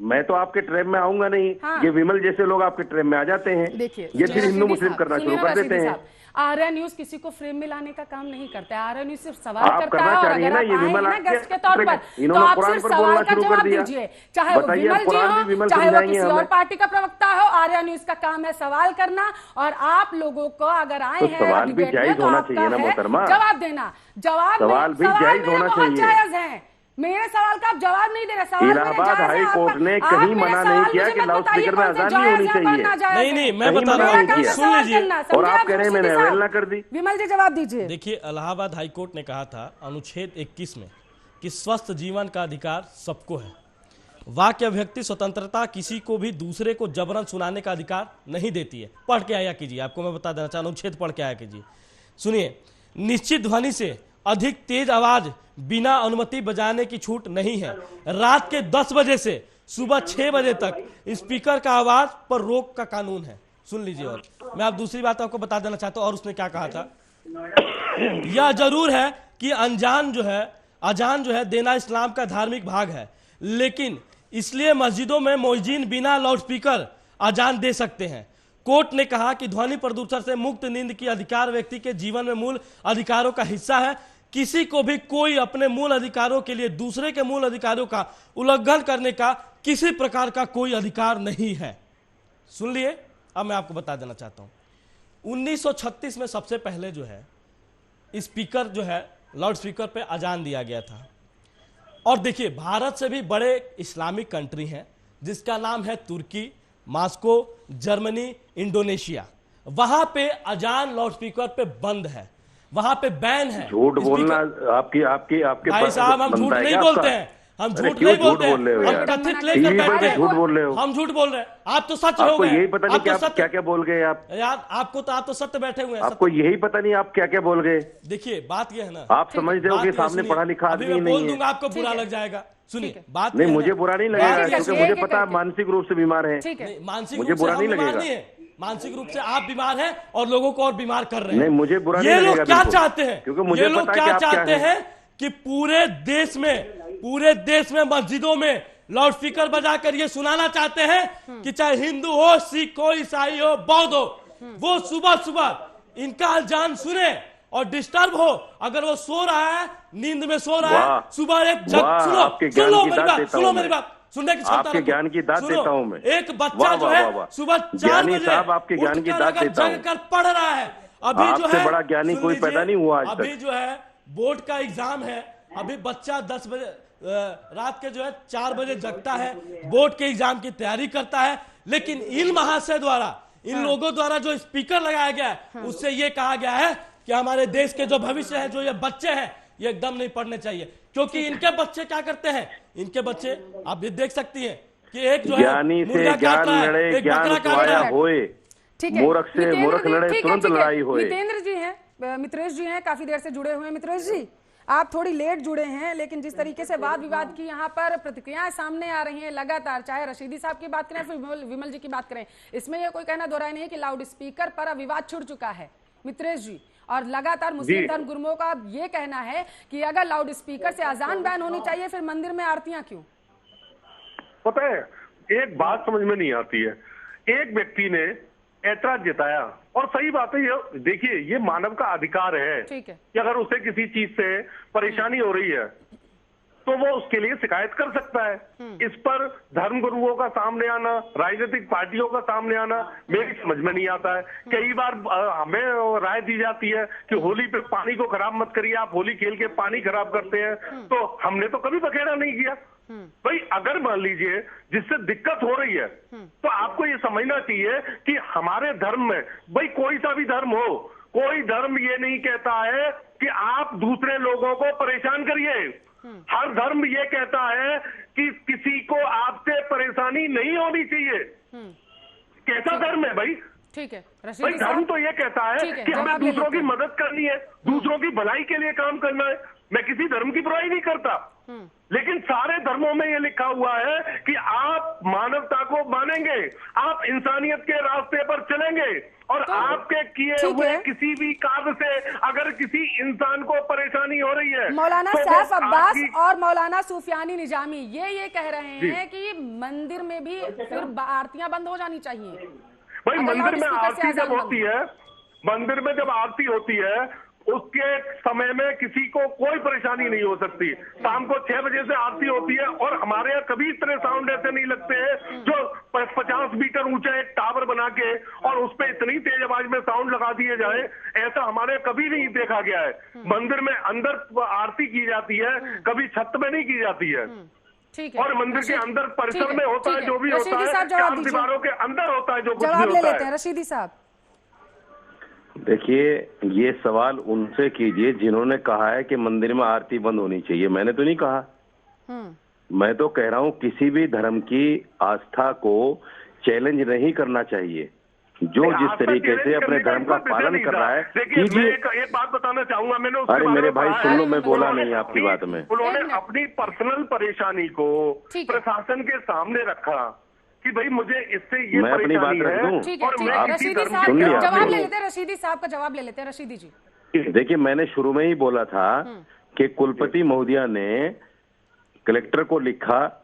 S3: मैं तो आपके ट्रेन में आऊंगा नहीं।
S5: हाँ।
S3: ये विमल जैसे लोग आपके ट्रेन में आ जाते हैं।
S5: देखिए
S3: ये फिर हिंदू मुस्लिम करना शुरू कर देते हैं।
S5: आर्या न्यूज किसी को फ्रेम में लाने का काम नहीं करता है। आर्या न्यूज सिर्फ सवाल
S3: आप
S5: करता
S3: करना
S5: है, और
S3: चाह रही है
S5: अगर
S3: ना,
S5: आप
S3: ये
S5: आए
S3: विमल
S5: हैं ना
S3: आके
S5: गेस्ट के तौर पर, तो
S3: इन्होंने
S5: आप
S3: कुरान
S5: सिर्फ
S3: पर
S5: सवाल
S3: बोलना
S5: का
S3: शुरू कर
S5: जवाब
S3: दिया।
S5: दीजिए। चाहे वो
S3: बताइए,
S5: विमल जी
S3: कुरान
S5: हो,
S3: भी विमल
S5: चाहे वो
S3: समझाएंगे
S5: किसी और
S3: हमें।
S5: पार्टी का प्रवक्ता हो, आर्या न्यूज का काम है सवाल करना। और आप लोगों को अगर आए
S3: तो
S5: हैं
S3: सवाल भी
S5: डिबेट में,
S3: जायज
S5: तो
S3: होना
S5: आपका
S3: चाहिए ना
S5: है
S3: मोहतरमा।
S5: जवाब देना। जवाब
S3: सवाल भी जायज
S5: मेरे
S3: होना
S5: बहुत
S3: चाहिए।
S5: जायज है। मेरे सवाल का आप जवाब नहीं दे रहे। सवाल मेरे
S3: इलाहाबाद
S5: जायज है।
S3: हाई कोर्ट
S5: आपका-
S3: ने
S5: आप
S3: कहीं
S5: मेरे
S3: मना
S5: सवाल
S3: नहीं किया
S5: मुझे
S3: कि
S5: मत
S3: लाउड
S5: बताइए
S3: स्पीकर में
S5: कौन से
S3: अजान नहीं होनी
S5: जायज है, कौन
S3: चाहिए।
S5: नाजायज
S4: नहीं
S5: है।
S4: नहीं, मैं
S3: कहीं
S4: बता
S3: मना
S4: रहा
S3: नहीं
S4: हूँ,
S3: किया।
S4: सुन लीजिए।
S3: और आप कह रहे हैं मैंने अवहेलना कर दी।
S5: विमल जी जवाब दीजिए।
S4: देखिए, इलाहाबाद हाई कोर्ट ने कहा था अनुच्छेद 21 में कि स्वस्थ जीवन का अधिकार सबको है। वाक्य अभिव्यक्ति स्वतंत्रता किसी को भी दूसरे को जबरन सुनाने का अधिकार नहीं देती है। पढ़ के आया कीजिए, आपको मैं बता देना चाहता हूं, अनुच्छेद पढ़ के आया कीजिए। सुनिए, निश्चित ध्वनि से अधिक तेज आवाज बिना अनुमति बजाने की छूट नहीं है। रात के 10 बजे से सुबह 6 बजे तक स्पीकर का आवाज पर रोक का कानून है। सुन लीजिए। और मैं आप दूसरी बात आपको बता देना चाहता हूं, और उसने क्या कहा था। यह जरूर है कि अजान जो है देना इस्लाम का धार्मिक भाग है, लेकिन इसलिए मस्जिदों में मुअज्जिन बिना लाउडस्पीकर अजान दे सकते हैं। कोर्ट ने कहा कि ध्वनि प्रदूषण से मुक्त नींद की अधिकार व्यक्ति के जीवन में मूल अधिकारों का हिस्सा है। किसी को भी कोई अपने मूल अधिकारों के लिए दूसरे के मूल अधिकारों का उल्लंघन करने का किसी प्रकार का कोई अधिकार नहीं है। सुन लिए। अब मैं आपको बता देना चाहता हूं, 1936 में सबसे पहले जो है स्पीकर जो है लाउड स्पीकर पे अजान दिया गया था। और देखिए, भारत से भी बड़े इस्लामिक कंट्री हैं जिसका नाम है तुर्की, मॉस्को, जर्मनी, इंडोनेशिया। वहां पे अजान लाउड स्पीकर पे बंद है, वहां पे बैन है।
S3: झूठ बोलना आपके
S4: भाई साहब, हम झूठ नहीं बोलते हैं, हम झूठ नहीं बोलते हैं, हम कथित लेकर बैठे हैं।
S3: झूठ बोल रहे हो।
S4: हम झूठ बोल रहे हैं, आप तो सच हो
S3: आपको
S4: गए।
S3: यही पता नहीं
S4: आप
S3: कि
S4: तो
S3: आप
S4: सत्य-
S3: क्या क्या बोल गए आप।
S4: यार आपको तो, आप तो सत्य बैठे हुए हैं।
S3: आपको यही पता नहीं आप क्या क्या बोल गए।
S4: देखिए, बात ये है ना,
S3: आप समझते हो
S4: बात
S3: कि
S4: ये
S3: सामने
S4: सुनिए,
S3: पढ़ा लिखा
S4: अभी
S3: आदमी
S4: मैं बोल
S3: नहीं
S4: दूंगा,
S3: है।
S4: आपको बुरा लग जाएगा। सुनिए, बात
S3: नहीं,
S4: ये है
S3: मुझे
S4: ना,
S3: बुरा नहीं
S5: बात
S3: लगेगा
S5: ये
S3: क्योंकि
S5: है,
S3: मुझे
S5: एक-
S3: पता है
S5: एक-
S3: मानसिक रूप से बीमार है।
S5: ठीक है।
S4: मानसिक
S3: मुझे
S4: रूप से
S3: बुरा
S4: हम
S3: नहीं
S4: बीमार
S3: लगेगा।
S4: नहीं है। मानसिक रूप से आप बीमार हैं और लोगों को और बीमार कर रहे हैं।
S3: नहीं, मुझे बुरा
S4: ये
S3: नहीं
S4: लोग
S3: लगेगा
S4: क्या
S3: बिल्कुल।
S4: चाहते हैं,
S3: क्योंकि मुझे
S4: ये लोग
S3: पता है कि
S4: क्या
S3: आप क्या
S4: चाहते
S3: हैं।
S4: हैं कि पूरे देश में मस्जिदों में लाउड स्पीकर बजाकर ये सुनाना चाहते हैं कि चाहे हिंदू हो, सिख हो, ईसाई हो, बौद्ध हो, वो सुबह सुबह इनका अजान सुने और डिस्टर्ब हो। अगर वो सो रहा है, नींद में सो रहा है, सुबह एक सुन लो मेरी बात, सुनो मेरी बात, सुनने की क्षमता
S3: आपके
S4: रखो।
S3: ज्ञान की दाद
S4: सुनो,
S3: देता हूं मैं।
S4: एक बच्चा जो है सुबह 4 बजे
S3: साहब, आपके ज्ञान की दाद देता हूं।
S4: जगकर पढ़ रहा है। अभी जो
S3: आपसे
S4: है
S3: बड़ा ज्ञानी
S4: सुन
S3: कोई
S4: लीजिए,
S3: पैदा नहीं हुआ आज तक।
S4: अभी जो है बोर्ड का एग्जाम है, अभी बच्चा 10 बजे रात के जो है 4 बजे जगता है, बोर्ड के एग्जाम की तैयारी करता है। लेकिन इन महाशय द्वारा, इन लोगों द्वारा जो स्पीकर लगाया गया है, उससे ये कहा गया है कि हमारे देश के जो भविष्य है, जो ये बच्चे हैं, ये एकदम नहीं पढ़ने चाहिए। क्योंकि इनके बच्चे क्या करते हैं, इनके बच्चे आप भी देख सकती हैं कि एक जो है
S3: ज्ञानी से
S4: मुर्गा
S3: ज्ञान
S4: काट रहा है,
S3: लड़े,
S4: एक
S3: ज्ञान
S4: बकरा काट रहा
S3: सुवाया
S4: है।
S3: होए,
S5: ठीक है,
S3: मूर्ख से
S5: मितेंद्र
S3: मूर्ख
S5: जी,
S3: लड़े,
S5: ठीक है,
S3: तुरंत
S5: ठीक है।
S3: लड़ाई होए।
S5: मितेंद्र जी हैं, मित्रेश जी हैं, काफी देर से जुड़े हुए हैं। मित्रेश जी, आप थोड़ी लेट जुड़े हैं, लेकिन जिस तरीके से वाद विवाद की यहाँ पर प्रतिक्रियाएं सामने आ रही हैं लगातार, चाहे रशीदी साहब की बात करें फिर विमल जी की बात करें, इसमें यह कोई कहना दोहराया नहीं है कि लाउड स्पीकर पर अब विवाद छिड़ चुका है। मित्रेश जी, और लगातार मुस्लिम धर्म गुरुओं का अब ये कहना है कि अगर लाउड स्पीकर से अजान बैन होनी चाहिए, फिर मंदिर में आरतियां क्यों?
S6: पता है, एक बात समझ में नहीं आती है। एक व्यक्ति ने ऐतराज जताया, और सही बात है, ये देखिए, ये मानव का अधिकार है
S5: ठीक है
S6: कि अगर उसे किसी चीज से परेशानी हो रही है तो वो उसके लिए शिकायत कर सकता है। इस पर धर्म गुरुओं का सामने आना, राजनीतिक पार्टियों का सामने आना मेरी समझ में नहीं आता है। कई बार हमें राय दी जाती है कि होली पे पानी को खराब मत करिए, आप होली खेल के पानी खराब करते हैं, तो हमने तो कभी बखेड़ा नहीं किया। भाई अगर मान लीजिए जिससे दिक्कत हो रही है, तो आपको ये समझना चाहिए कि हमारे धर्म में, भाई कोई सा भी धर्म हो, कोई धर्म ये नहीं कहता है कि आप दूसरे लोगों को परेशान करिए। हर धर्म ये कहता है कि किसी को आपसे परेशानी नहीं होनी चाहिए। कैसा धर्म है भाई?
S5: ठीक है,
S6: भाई धर्म तो ये कहता है कि हमें दूसरों की मदद करनी है, दूसरों की भलाई के लिए काम करना है। मैं किसी धर्म की बुराई नहीं करता, लेकिन सारे धर्मों में ये लिखा हुआ है कि आप मानवता को मानेंगे, आप इंसानियत के रास्ते पर चलेंगे, और
S5: तो
S6: आपके किए हुए किसी भी कार्य से अगर किसी इंसान को परेशानी हो रही है,
S5: मौलाना
S6: तो
S5: सैफ
S6: वो
S5: अब्बास
S6: आपकी-
S5: और मौलाना सूफियानी निजामी ये कह रहे हैं कि मंदिर में भी फिर आरतियां बंद हो जानी चाहिए।
S6: भाई
S5: अगर
S6: मंदिर में
S5: लाउडस्पीकर से
S6: आरती जब
S5: अजान
S6: होती है, मंदिर में जब आरती होती है, उसके समय में किसी को कोई परेशानी नहीं हो सकती। शाम को 6 बजे से आरती होती है, और हमारे यहाँ कभी इतने साउंड ऐसे नहीं लगते हैं जो 50 मीटर ऊंचा एक टावर बना के और उस पर इतनी तेज आवाज में साउंड लगा दिए जाए, ऐसा हमारे यहाँ कभी नहीं देखा गया है। मंदिर में अंदर आरती की जाती है, कभी छत में नहीं की जाती है।
S5: ठीक है,
S6: और मंदिर के अंदर परिसर में होता है जो भी होता है, चार दीवारों के अंदर होता है जो कुछ भी
S5: जवाब ले
S6: होता
S5: लेते हैं
S6: है।
S5: रशीदी साहब।
S3: देखिए, ये सवाल उनसे कीजिए जिन्होंने कहा है कि मंदिर में आरती बंद होनी चाहिए। मैंने तो नहीं कहा। मैं तो कह रहा हूं किसी भी धर्म की आस्था को चैलेंज नहीं करना चाहिए। जो जिस तरीके से अपने धर्म का पालन कर रहा है,
S6: देखिए मैं
S3: कीजिए।
S6: एक बात बताना चाहूंगा, मैंने उसके
S3: अरे
S6: बारे
S3: मेरे
S6: में
S3: भाई
S6: पढ़ा
S3: सुन
S6: है।
S3: लो, मैं बोला
S6: उन्होंने
S3: नहीं आपकी
S6: अपनी-
S3: बात में।
S6: उन्होंने
S5: एक मिनट।
S6: अपनी पर्सनल परेशानी को
S5: ठीक है।
S6: प्रशासन के सामने रखा कि भाई मुझे इससे ये
S3: मैं अपनी बात
S6: परेशानी
S3: रख
S6: है,
S3: दूं?
S5: ठीक है,
S6: और
S5: ठीक
S6: मैं
S5: है,
S6: किसी
S5: रशीदी
S6: धर्म
S5: साहब
S3: सुन लिया
S5: जवाब
S3: आपने?
S5: ले लेते हैं, रशीदी साहब का जवाब ले लेते हैं। रशीदी जी,
S3: देखिए, मैंने शुरू में ही बोला था कि कुलपति महोदया ने कलेक्टर को लिखा,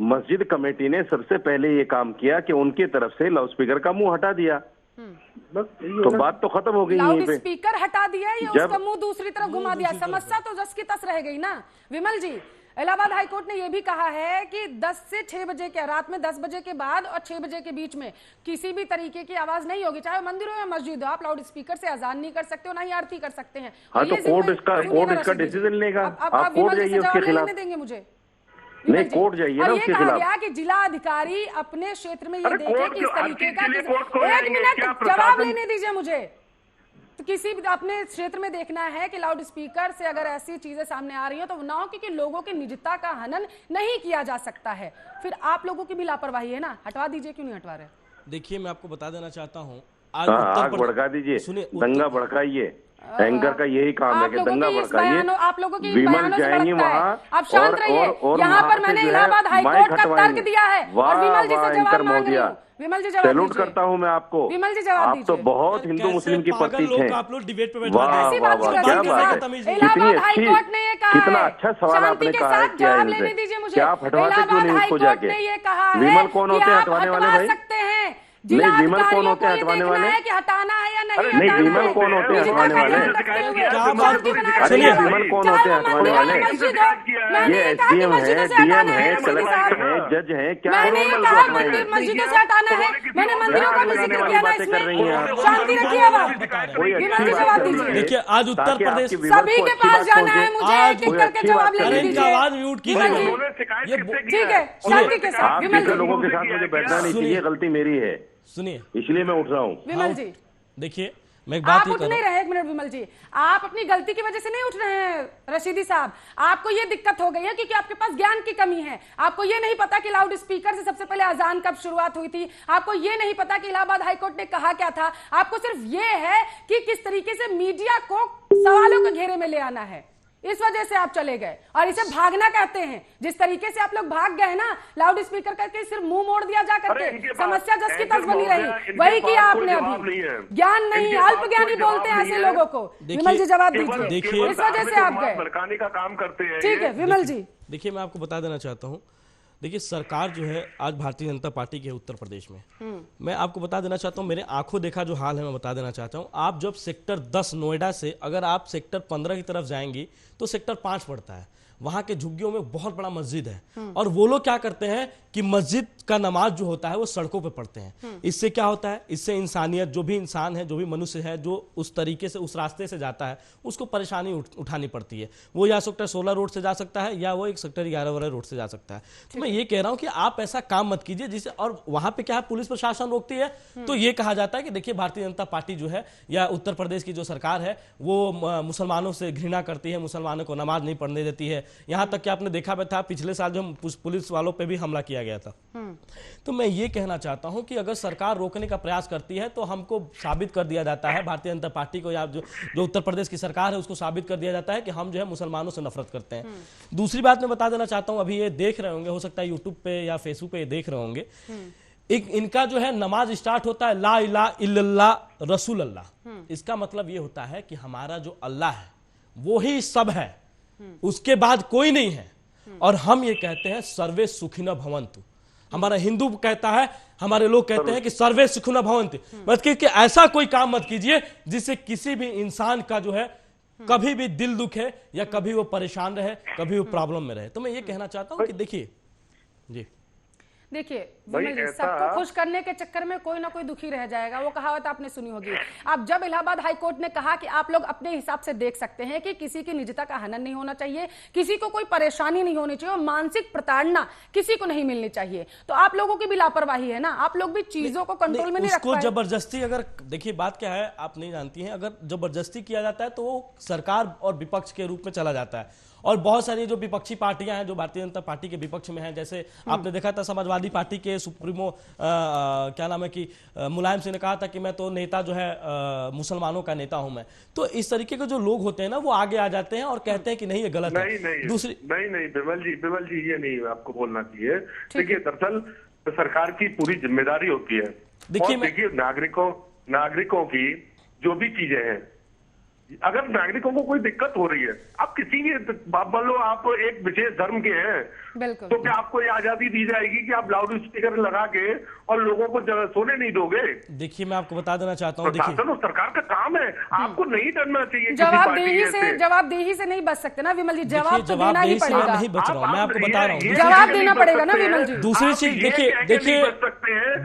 S3: मस्जिद कमेटी ने सबसे पहले ये काम किया कि उनकी तरफ से लाउडस्पीकर का मुंह हटा दिया। बस तो बात तो खत्म हो गई
S5: लाउड
S3: यहीं पे।
S5: स्पीकर हटा दिया या
S3: जब-
S5: उसका मुंह दूसरी तरफ घुमा दिया? समस्या तो जस की तस रह गई ना। विमल जी, इलाहाबाद हाईकोर्ट ने यह भी कहा है कि 10 से 6 बजे के रात में 10 बजे के बाद और 6 बजे के बीच में किसी भी तरीके की आवाज नहीं होगी, चाहे मंदिर हो या मस्जिद हो। आप लाउड स्पीकर से अजान नहीं कर सकते हो, ना ही आरती कर सकते हैं।
S3: हाँ,
S5: और
S3: तो
S5: ये
S3: कोर्ट
S5: जिम्मे-
S3: इसका
S5: सुनिए ना
S3: इसका
S5: रशीदी जी।
S3: डिसीजन लेगा।
S5: अब
S3: आप कोर्ट
S5: विमल जी से
S3: जाइए उसके
S5: जवाब
S3: खिलाफ।
S5: लेने देंगे मुझे?
S3: नहीं, कोर्ट जाइए ना
S5: और
S3: उसके
S5: ये कहा
S3: खिलाफ।
S5: गया कि जिला अधिकारी अपने क्षेत्र में ये
S6: अरे
S5: देखे
S6: कोर्ट
S5: कि इस
S6: क्यों- हर
S5: तरीके
S6: चीज
S5: का
S6: के लिए
S5: किसी-
S6: कोर्ट को
S5: एक
S6: जाएंगे?
S5: मिनट
S6: क्या
S5: जवाब
S6: प्रशासन-
S5: लेने दीजिए मुझे। तो किसी भी अपने क्षेत्र में देखना है कि लाउड स्पीकर से अगर ऐसी चीजें सामने आ रही हैं तो ना हो, क्योंकि लोगों की निजता का हनन नहीं किया जा सकता है। फिर आप लोगों की भी लापरवाही है ना, हटवा दीजिए। क्यों नहीं हटवा रहे?
S4: देखिए, मैं आपको बता देना चाहता हूँ,
S3: हाँ, आग भड़का दीजिए,
S4: सुनिए,
S3: दंगा भड़काइए। एंकर का यही काम है
S5: आप
S3: कि
S5: लोगों
S3: दंगा
S5: की इस
S3: भड़काइए।
S5: बयानों, आप लोगों की इन
S3: विमल
S5: बयानों से
S3: जाएंगी
S5: भड़कता है।
S3: वहाँ,
S5: आप शांत रहिए।
S3: और
S5: यहाँ
S3: वहाँ
S5: पर
S3: से
S5: मैंने
S3: जो है
S5: इलाहाबाद हाईकोर्ट
S3: माइक
S5: का तर्क
S3: हटवाएंगे।
S5: दिया है और
S3: वाह,
S5: विमल जी
S3: वाह,
S5: से जवाब
S3: एंकर
S5: मांग रही
S3: महोदया।
S5: हूँ। विमल जी जवाब
S3: सैल्यूट
S5: दीजिए।
S3: करता हूँ मैं आपको।
S5: विमल जी जवाब
S3: आप तो
S5: दीजिए।
S3: बहुत हिंदू मुस्लिम की
S4: पागल
S3: प्रतीक
S4: लोग
S3: हैं।
S4: आप लोग डिबेट पे
S3: वाह
S5: ऐसी बात
S3: वाह
S5: नहीं
S3: क्या
S5: करते
S3: बात है,
S5: साहब।
S3: कितनी
S5: इलाहाबाद
S3: अच्छी,
S5: हाईकोर्ट ने ये कहा
S3: कितना
S5: है,
S3: अच्छा सवाल
S5: शांति
S3: आपने
S5: के
S3: कहा है
S5: साथ
S3: किया है
S5: जवाब
S3: इनसे।
S5: लेने दीजिए मुझे।
S3: क्या आप हटवाते क्यों
S5: इलाहाबाद
S3: नहीं उसको
S5: हाईकोर्ट
S3: जाके?
S5: ने ये कहा है
S3: विमल कौन
S5: कि
S3: होते हैं
S5: आप
S3: हटवाने वाले
S5: हटवा
S3: भाई?
S5: सकते हैं,
S3: नहीं, विमल कौन
S5: जिलाधिकारियों
S3: होते
S5: को
S3: हैं
S5: ये
S3: हटवाने
S5: देखना
S3: वाले?
S5: है कि हटाना है या नहीं
S3: नहीं,
S5: हटाना
S3: विमल
S5: है।
S3: कौन होते हैं
S5: निजिता
S3: हटवाने
S5: का
S3: वाले?
S5: ध्यान रखते हुए
S4: क्या
S5: शांति
S4: बात-
S5: बनाए
S3: सुनिए,
S5: रखिएगा।
S3: विमल कौन
S5: चाहे
S3: होते हैं
S5: वो
S3: हटवाने
S5: मंदिर हो
S3: वाले?
S5: या मस्जिद हो। मैंने
S3: ये
S5: ये कहा कि
S3: एसडीएम
S5: मस्जिदों
S3: है,
S5: से
S3: डीएम
S5: हटाना
S3: है,
S5: है रशीदी
S3: कलेक्टर
S5: साहब।
S3: है, जज है, क्या
S5: मैंने ये
S3: नॉर्मल
S5: कहा
S3: बात है?
S5: मस्जिदों से हटाना है, मैंने मंदिरों का भी
S3: लगाने
S5: जिक्र
S3: वाली
S5: किया ना
S3: बातें कर रही हैं
S5: इसमें।
S3: आप।
S5: शांति रखिएगा।
S3: कोई
S5: विमल
S3: अच्छी
S5: जी
S3: बात
S5: जवाब
S3: कर
S5: दीजिए।
S3: रही है।
S4: देखिए, आज उत्तर
S3: ताकि
S4: प्रदेश
S3: आपकी विवर्स
S5: सभी
S3: को
S5: के
S3: अच्छी
S5: पास
S3: बात
S5: जाना है,
S3: पहुंचे।
S5: मुझे
S4: आज
S5: एक एक
S3: कोई
S5: करके
S3: अच्छी
S5: जवाब
S3: बात
S5: लेने
S3: करें।
S4: अरे इनका
S5: दीजिए।
S4: आवाज म्यूट
S5: विमल
S4: कीजिए।
S5: जी
S6: उन्होंने शिकायत
S4: ये
S6: किससे की
S5: ठीक है,
S6: उन्होंने
S5: शांति के साथ
S6: शिकायत
S3: आप
S5: विमल
S3: जैसे
S5: जी
S3: लोगों के
S6: किससे
S3: साथ
S6: किया
S3: मुझे
S6: है?
S3: बैठना नहीं
S4: सुनिए।
S3: चाहिए, गलती मेरी है,
S4: सुनिए
S3: इसलिए मैं उठ रहा हूँ।
S5: विमल जी
S4: देखिए, मैं एक बात
S5: आप
S4: ये
S5: उठ
S4: कर
S5: नहीं
S4: रहा
S5: रहे, एक मिनट विमल जी, आप अपनी गलती की वजह से नहीं उठ रहे हैं रशीदी साहब। आपको ये दिक्कत हो गई है क्योंकि आपके पास ज्ञान की कमी है। आपको ये नहीं पता कि लाउड स्पीकर से सबसे पहले अजान कब शुरुआत हुई थी। आपको ये नहीं पता कि इलाहाबाद हाईकोर्ट ने कहा क्या था। आपको सिर्फ ये है कि किस तरीके से मीडिया को सवालों के घेरे में ले आना है, इस वजह से आप चले गए और इसे भागना कहते हैं। जिस तरीके से आप लोग भाग गए ना, लाउड स्पीकर करके सिर्फ मुंह मोड़ दिया जा
S6: अरे
S5: करके,
S6: इनके पास
S5: समस्या जस की तस बनी
S6: इनके
S5: रही, वही
S6: पास
S5: किया
S6: कोई
S5: आपने
S6: जवाब
S5: अभी।
S6: नहीं है।
S5: ज्ञान नहीं,
S6: इनके पास
S5: अल्प ज्ञानी
S6: कोई
S5: बोलते हैं
S6: जवाब
S5: ऐसे
S6: नहीं है।
S5: लोगों को।
S4: देखिए-
S5: विमल जी जवाब
S6: केवल
S5: दीजिए। इस वजह से आप गए।
S6: भड़काने का काम करते हैं
S5: ठीक है
S6: ये।
S5: विमल जी।
S4: देखिए, मैं आपको बता देना चाहता हूँ। देखिए, सरकार जो है आज भारतीय जनता पार्टी की है उत्तर प्रदेश में। मैं आपको बता देना चाहता हूँ, मेरे आंखों देखा जो हाल है मैं बता देना चाहता हूँ। आप जब सेक्टर 10 नोएडा से अगर आप सेक्टर 15 की तरफ जाएंगी तो सेक्टर 5 पड़ता है। वहां के झुग्गियों में बहुत बड़ा मस्जिद है और वो लोग क्या करते हैं कि मस्जिद का नमाज जो होता है वो सड़कों पे पढ़ते हैं। इससे क्या होता है, इससे इंसानियत, जो भी इंसान है, जो भी मनुष्य है, जो उस तरीके से उस रास्ते से जाता है उसको परेशानी उठानी पड़ती है। वो या सेक्टर 16 रोड से जा सकता है या वो एक सेक्टर 11 वाला रोड से जा सकता है। तो मैं ये कह रहा हूं कि आप ऐसा काम मत कीजिए जिससे, और वहां पे क्या है, पुलिस प्रशासन रोकती है तो ये कहा जाता है कि देखिए भारतीय जनता पार्टी जो है या उत्तर प्रदेश की जो सरकार है वो मुसलमानों से घृणा करती है, मुसलमानों को नमाज नहीं पढ़ने देती है। यहां तक कि आपने देखा भी था पिछले साल जो पुलिस वालों पे भी हमला किया गया था। तो मैं ये कहना चाहता हूं कि अगर सरकार रोकने का प्रयास करती है तो हमको साबित कर दिया जाता है, भारतीय जनता पार्टी को या जो उत्तर प्रदेश की सरकार है उसको साबित कर दिया जाता है कि हम जो है मुसलमानों से नफरत करते हैं। दूसरी बात मैं बता देना चाहता हूं, अभी ये देख रहे होंगे, हो सकता है यूट्यूब पे या फेसबुक पे देख रहे होंगे, एक इनका जो है नमाज स्टार्ट होता है ला इलाहा इल्लल्लाह रसूल अल्लाह। इसका मतलब ये होता है कि हमारा जो अल्लाह है वो ही सब है, उसके बाद कोई नहीं है। और हम ये कहते हैं सर्वे सुखिनः भवन्तु। हमारा हिंदू कहता है, हमारे लोग कहते हैं कि सर्वे सुखिनः भवन्तु, मतलब कि ऐसा कोई काम मत कीजिए जिससे किसी भी इंसान का जो है कभी भी दिल दुखे या कभी वो परेशान रहे, कभी वो प्रॉब्लम में रहे। तो मैं ये कहना चाहता हूं कि देखिए जी,
S5: देखिए
S6: भाई
S5: विमल जी,
S6: ऐसा-
S5: सबको खुश करने के चक्कर में कोई ना कोई दुखी रह जाएगा, वो कहावत आपने सुनी होगी। अब जब इलाहाबाद हाईकोर्ट ने कहा कि आप लोग अपने हिसाब से देख सकते हैं कि किसी की निजता का हनन नहीं होना चाहिए, किसी को कोई परेशानी नहीं होनी चाहिए और मानसिक प्रताड़ना किसी को नहीं मिलनी चाहिए, तो आप लोगों की भी लापरवाही है ना, आप लोग भी चीजों को कंट्रोल में नहीं रख
S4: उसको
S5: पाए।
S4: जबरदस्ती, अगर देखिए बात क्या है आप नहीं जानती हैं, अगर जबरदस्ती किया जाता है तो वो सरकार और विपक्ष के रूप में चला जाता है। और बहुत सारी जो विपक्षी पार्टियां हैं जो भारतीय जनता पार्टी के विपक्ष में हैं, जैसे आपने देखा था समाजवादी पार्टी के सुप्रीमो क्या नाम है कि मुलायम सिंह ने कहा था कि मैं तो नेता जो है मुसलमानों का नेता हूं मैं। तो इस तरीके के जो लोग होते हैं ना वो आगे आ जाते हैं और कहते हैं कि नहीं ये गलत
S6: नहीं
S4: है।
S6: नहीं
S4: दूसरी
S6: नहीं विमल जी ये नहीं आपको बोलना चाहिए। देखिए दरअसल सरकार की पूरी जिम्मेदारी होती है। देखिए नागरिकों की जो भी चीजें हैं, अगर नागरिकों को कोई दिक्कत हो रही है, आप किसी भी मान लो आप एक विशेष धर्म के हैं,
S5: बिल्कुल,
S6: तो क्या आपको ये आजादी दी जाएगी कि आप लाउड स्पीकर लगा के और लोगों को सोने नहीं दोगे?
S4: देखिए मैं आपको बता देना चाहता हूँ, देखिए
S6: शासन और सरकार का काम है, आपको नहीं डरना चाहिए।
S5: जवाबदेही से नहीं बच सकते ना विमल जी, जवाब तो देना ही
S4: जवाबदेही से मैं
S5: पड़ेगा।
S4: नहीं बच रहा हूँ, मैं आपको बता रहा हूँ।
S5: जवाब देना पड़ेगा ना विमल जी।
S4: दूसरी चीज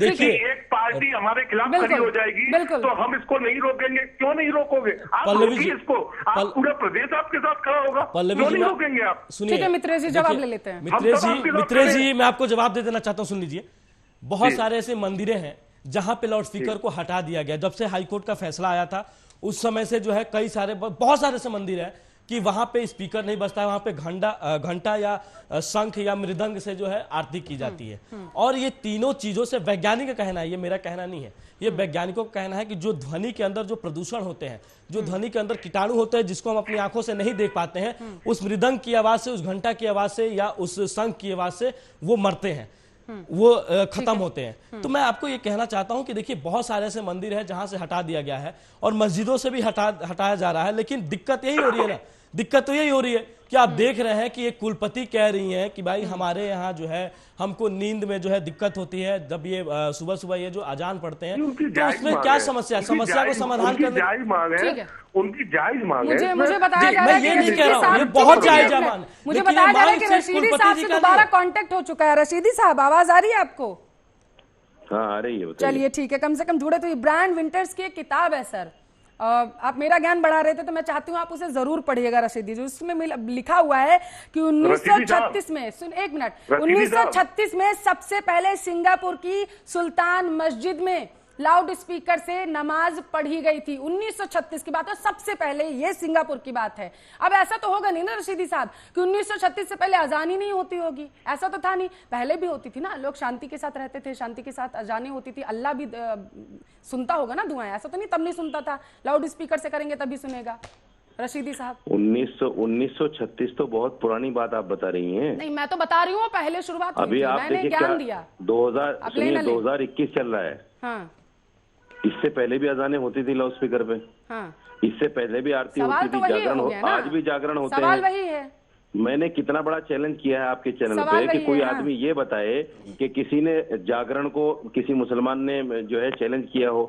S4: देखिए
S6: एक पार्टी हमारे खिलाफ खड़ी हो जाएगी तो हम इसको नहीं रोकेंगे। क्यों नहीं रोकोगे आप? रोकिए इसको, आप पूरा प्रदेश आपके साथ खड़ा होगा, क्यों नहीं रोकेंगे आप?
S4: सुनिए,
S5: ठीक है मित्रेश जी जवाब ले लेते हैं।
S4: मित्रेश जी मैं आपको जवाब दे देना चाहता हूँ, सुन लीजिए। बहुत सारे ऐसे मंदिरें हैं जहां पे लाउड स्पीकर को हटा दिया गया। जब से हाईकोर्ट का फैसला आया था उस समय से जो है कई सारे बहुत सारे ऐसे मंदिर हैं कि वहां पे स्पीकर नहीं बजता है, वहां पे घंटा या शंख या मृदंग से जो है आरती की जाती है। और ये तीनों चीजों से वैज्ञानिक का कहना है, ये मेरा कहना नहीं है, ये वैज्ञानिकों का कहना है कि जो ध्वनि के अंदर जो प्रदूषण होते हैं, जो ध्वनि के अंदर कीटाणु होते हैं जिसको हम अपनी आंखों से नहीं देख पाते हैं, उस मृदंग की आवाज से, उस घंटा की आवाज से या उस शंख की आवाज से वो मरते हैं। वो खत्म होते हैं। तो मैं आपको ये कहना चाहता हूं कि देखिए बहुत सारे ऐसे मंदिर हैं जहां से हटा दिया गया है और मस्जिदों से भी हटाया जा रहा है, लेकिन दिक्कत यही हो रही है ना, दिक्कत तो यही हो रही है कि आप देख रहे हैं कि एक कुलपति कह रही हैं कि भाई हमारे यहाँ जो है हमको नींद में जो है दिक्कत होती है जब ये सुबह सुबह ये जो अजान पढ़ते हैं, तो उसमें क्या समस्या को समाधान करने
S6: जायज मांग है, उनकी जायज मांग है।
S5: मुझे बताया जा रहा है
S4: ये नहीं कह रहा हूँ, ये बहुत जायज मांग,
S5: मुझे बताया जा रहा है कि रशीदी साहब से दोबारा कांटेक्ट हो चुका है। रशीदी साहब आवाज आ रही है आपको?
S3: हाँ आ रही है।
S5: चलिए ठीक है, कम से कम जुड़े। तो ये ब्रायन विंटर्स की एक किताब है सर, आप मेरा ज्ञान बढ़ा रहे थे तो मैं चाहती हूँ आप उसे जरूर पढ़िएगा रशीदी जी। उसमें लिखा हुआ है कि 1936 में, सुन एक मिनट, 1936 में सबसे पहले सिंगापुर की सुल्तान मस्जिद में लाउड स्पीकर से नमाज पढ़ी गई थी। 1936 की बात है, सबसे पहले ये सिंगापुर की बात है। अब ऐसा तो होगा नहीं ना रशीदी साहब कि 1936 से पहले अजान ही नहीं होती होगी, ऐसा तो था नहीं, पहले भी होती थी ना, लोग शांति के साथ रहते थे, शांति के साथ अजानें होती थी, अल्लाह भी सुनता होगा ना दुआएं, ऐसा तो नहीं तब नहीं सुनता था, लाउड स्पीकर से करेंगे तभी सुनेगा। रशीदी साहब
S3: 1936 तो बहुत पुरानी बात आप बता रही हैं।
S5: नहीं मैं तो बता रही हूँ पहले शुरुआत हुई
S3: अभी
S5: थी,
S3: आप
S5: मैंने ज्ञान दिया।
S3: 2021 चल रहा है।
S5: हाँ
S3: इससे पहले भी अजानें होती थी लाउड स्पीकर पे।
S5: हाँ
S3: इससे पहले भी आरती होती थी, जागरण आज भी जागरण होते हैं।
S5: सवाल वही है।
S3: मैंने कितना बड़ा चैलेंज किया है आपके चैनल पे कि कोई आदमी ये बताए कि किसी ने जागरण को, किसी मुसलमान ने जो है चैलेंज किया हो,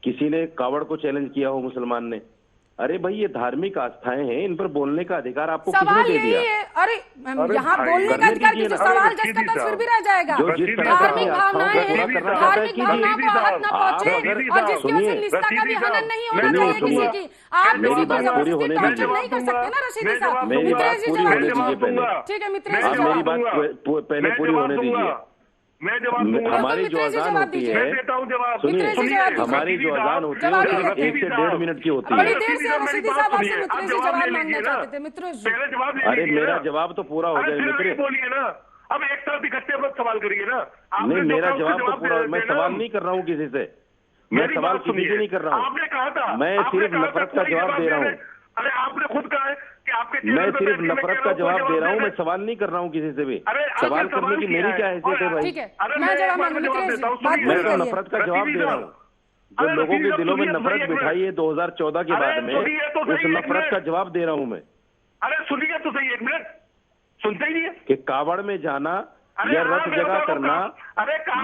S3: किसी ने कावड़ को चैलेंज किया हो मुसलमान ने। अरे भाई ये धार्मिक आस्थाएं हैं, इन पर बोलने का अधिकार आपको किसने दे दिया?
S5: अरे यहाँ बोलने का अधिकार किसी, सवाल जिसका तस्वीर भी रह जाएगा। धार्मिक भावनाएं हैं, धार्मिक भावनाओं को आहत न पहुंचे और जिसकी वजह से निष्ठा का भी हनन नहीं होना चाहिए किसी की। आप किसी को जबरदस्ती टॉर्चर नहीं कर सकते ना रशीदी साहब।
S3: मेरी बात पूरी होने दीजिए पहले।
S5: ठीक है मित्रेश जी,
S3: मेरी बात पहले पूरी होने दीजिए।
S6: मैं जवाब दूंगा।
S3: हमारी जो अजान होती है, सुनिए, हमारी जो अजान होती है वो सिर्फ 1 से 1.5 मिनट की होती है।
S5: बड़ी देर से रशीदी साहब आपसे मित्रेश जी जवाब मांगना चाहते थे। मित्रेश जी
S3: अरे मेरा जवाब तो पूरा हो जाए मित्र।
S6: बोलिए ना, अब एक साथ इकट्ठे मत सवाल करिए ना।
S3: नहीं मेरा जवाब तो पूरा, मैं सवाल नहीं कर रहा हूँ किसी से, मैं सवाल किसी से नहीं कर रहा हूँ।
S6: आपने कहा था,
S3: मैं सिर्फ नफरत का जवाब दे रहा हूँ।
S6: अरे आपने खुद कहा है कि आपके,
S3: मैं सिर्फ नफरत का जवाब दे रहा हूँ, मैं सवाल नहीं कर रहा हूँ किसी से भी। सवाल करने की मेरी क्या हैसियत है भाई?
S5: ठीक है, मैं जवाब मांगू मित्रेश जी, बात
S3: मैं
S5: पूरी
S3: तो
S5: करिए।
S3: नफरत का जवाब दे रहा हूँ। जो लोगों के दिलों में नफरत बिठाई है 2014 के बाद में, उस नफरत का जवाब दे रहा हूँ मैं।
S6: अरे सुनिए तो सही, एक मिनट, सुनते ही नहीं है
S3: कि कावड़ में जाना या रथ जगह करना,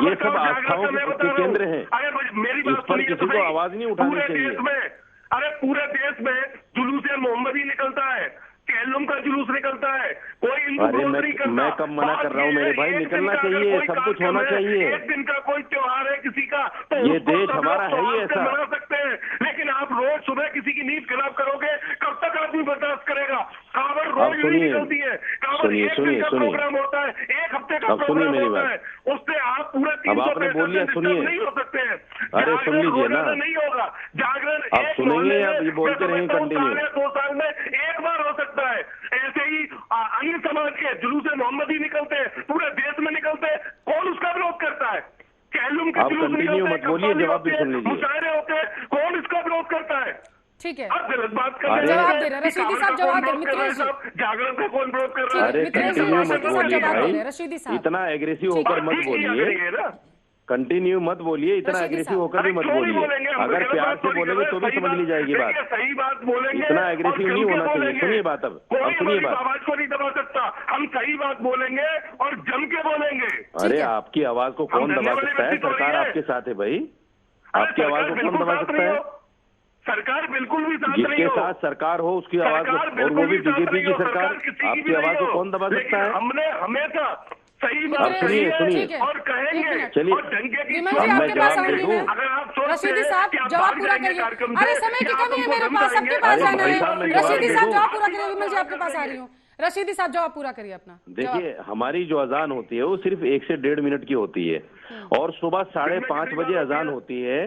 S3: ये सब आस्थाओं के केंद्र हैं। इस पर किसी को आवाज नहीं उठानी चाहिए।
S6: अरे पूरे देश में जुलूस मोहम्मदी निकलता है, कैलुम का जुलूस निकलता है, कोई इनको विरोध नहीं करता।
S3: मैं कब मना कर रहा हूँ मेरे भाई, निकलना चाहिए, सब कुछ होना चाहिए।
S6: एक दिन का कोई त्योहार है किसी का तो
S3: ये देश हमारा है ही ऐसा,
S6: मना सकते हैं, लेकिन आप रोज सुबह किसी की नींद खराब करोगे, कब तक आदमी बर्दाश्त करेगा? कावड़ रोज निकलती है, कावड़ एक दिन का प्रोग्राम होता है, एक हफ्ते का प्रोग्राम होता है, उससे आप पूरे 365 नहीं हो सकते हैं।
S3: अरे सुन लीजिए ना,
S6: नहीं होगा जागरण,
S3: आप सुनेंगे, आप ये बोलते रहेंगे कंटिन्यू।
S6: 2 साल में एक बार हो सकता है। ऐसे ही अन्य समाज के जुलूस मोहम्मदी निकलते हैं, पूरे देश में निकलते हैं, कौन उसका विरोध करता है? कैलुम के जुलूस
S3: कंटिन्यू मत बोलिए, जवाब भी सुन लीजिए।
S6: मुशायरे होते हैं, कौन इसका विरोध करता है?
S5: ठीक है,
S6: आप गलत बात कर
S5: रहे हैं। जवाब दे रहे हैं रशीदी साहब, जवाब दे मित्रेश जी।
S6: जागरण का कौन विरोध कर रहा है?
S3: अरे कंटिन्यू मत बोलिए भाई,
S5: रशीदी साहब
S3: इतना एग्रेसिव होकर मत बोलिए, कंटिन्यू मत बोलिए, इतना एग्रेसिव होकर भी मत बोलिए। अगर प्यार से बोलेंगे तो भी समझ ली जाएगी बात।
S6: सही बात बोलेंगे,
S3: इतना एग्रेसिव नहीं होना चाहिए। सुनिए बात, अब सुनिए बात।
S6: आवाज को नहीं दबा सकता, हम सही बात बोलेंगे और जम के बोलेंगे।
S3: अरे आपकी आवाज को कौन दबा सकता है? सरकार आपके साथ है भाई, आपकी आवाज को कौन दबा सकता है?
S6: सरकार बिल्कुल भी साथ नहीं
S3: जिसके
S6: हो,
S3: साथ सरकार हो उसकी आवाज को, और वो भी बीजेपी की सरकार, आपकी आवाज को कौन दबा सकता है?
S6: हमने हमेशा सही बात
S3: सुनिए सुनिए
S6: और कहेंगे।
S3: चलिए,
S5: विमल जी आपके पास आऊंगी मैं।
S6: अगर आप
S5: रशीदी साहब जवाब पूरा करिए। अरे समय की कमी है मेरे पास, सबके पास जाना है। रशीदी साहब जवाब पूरा करिए। विमल जी आपके पास आ रही हूँ। रशीदी साहब जवाब पूरा करिए अपना।
S3: देखिए हमारी जो अजान होती है वो सिर्फ 1 से 1.5 मिनट की होती है, और सुबह 5:30 बजे अजान होती है।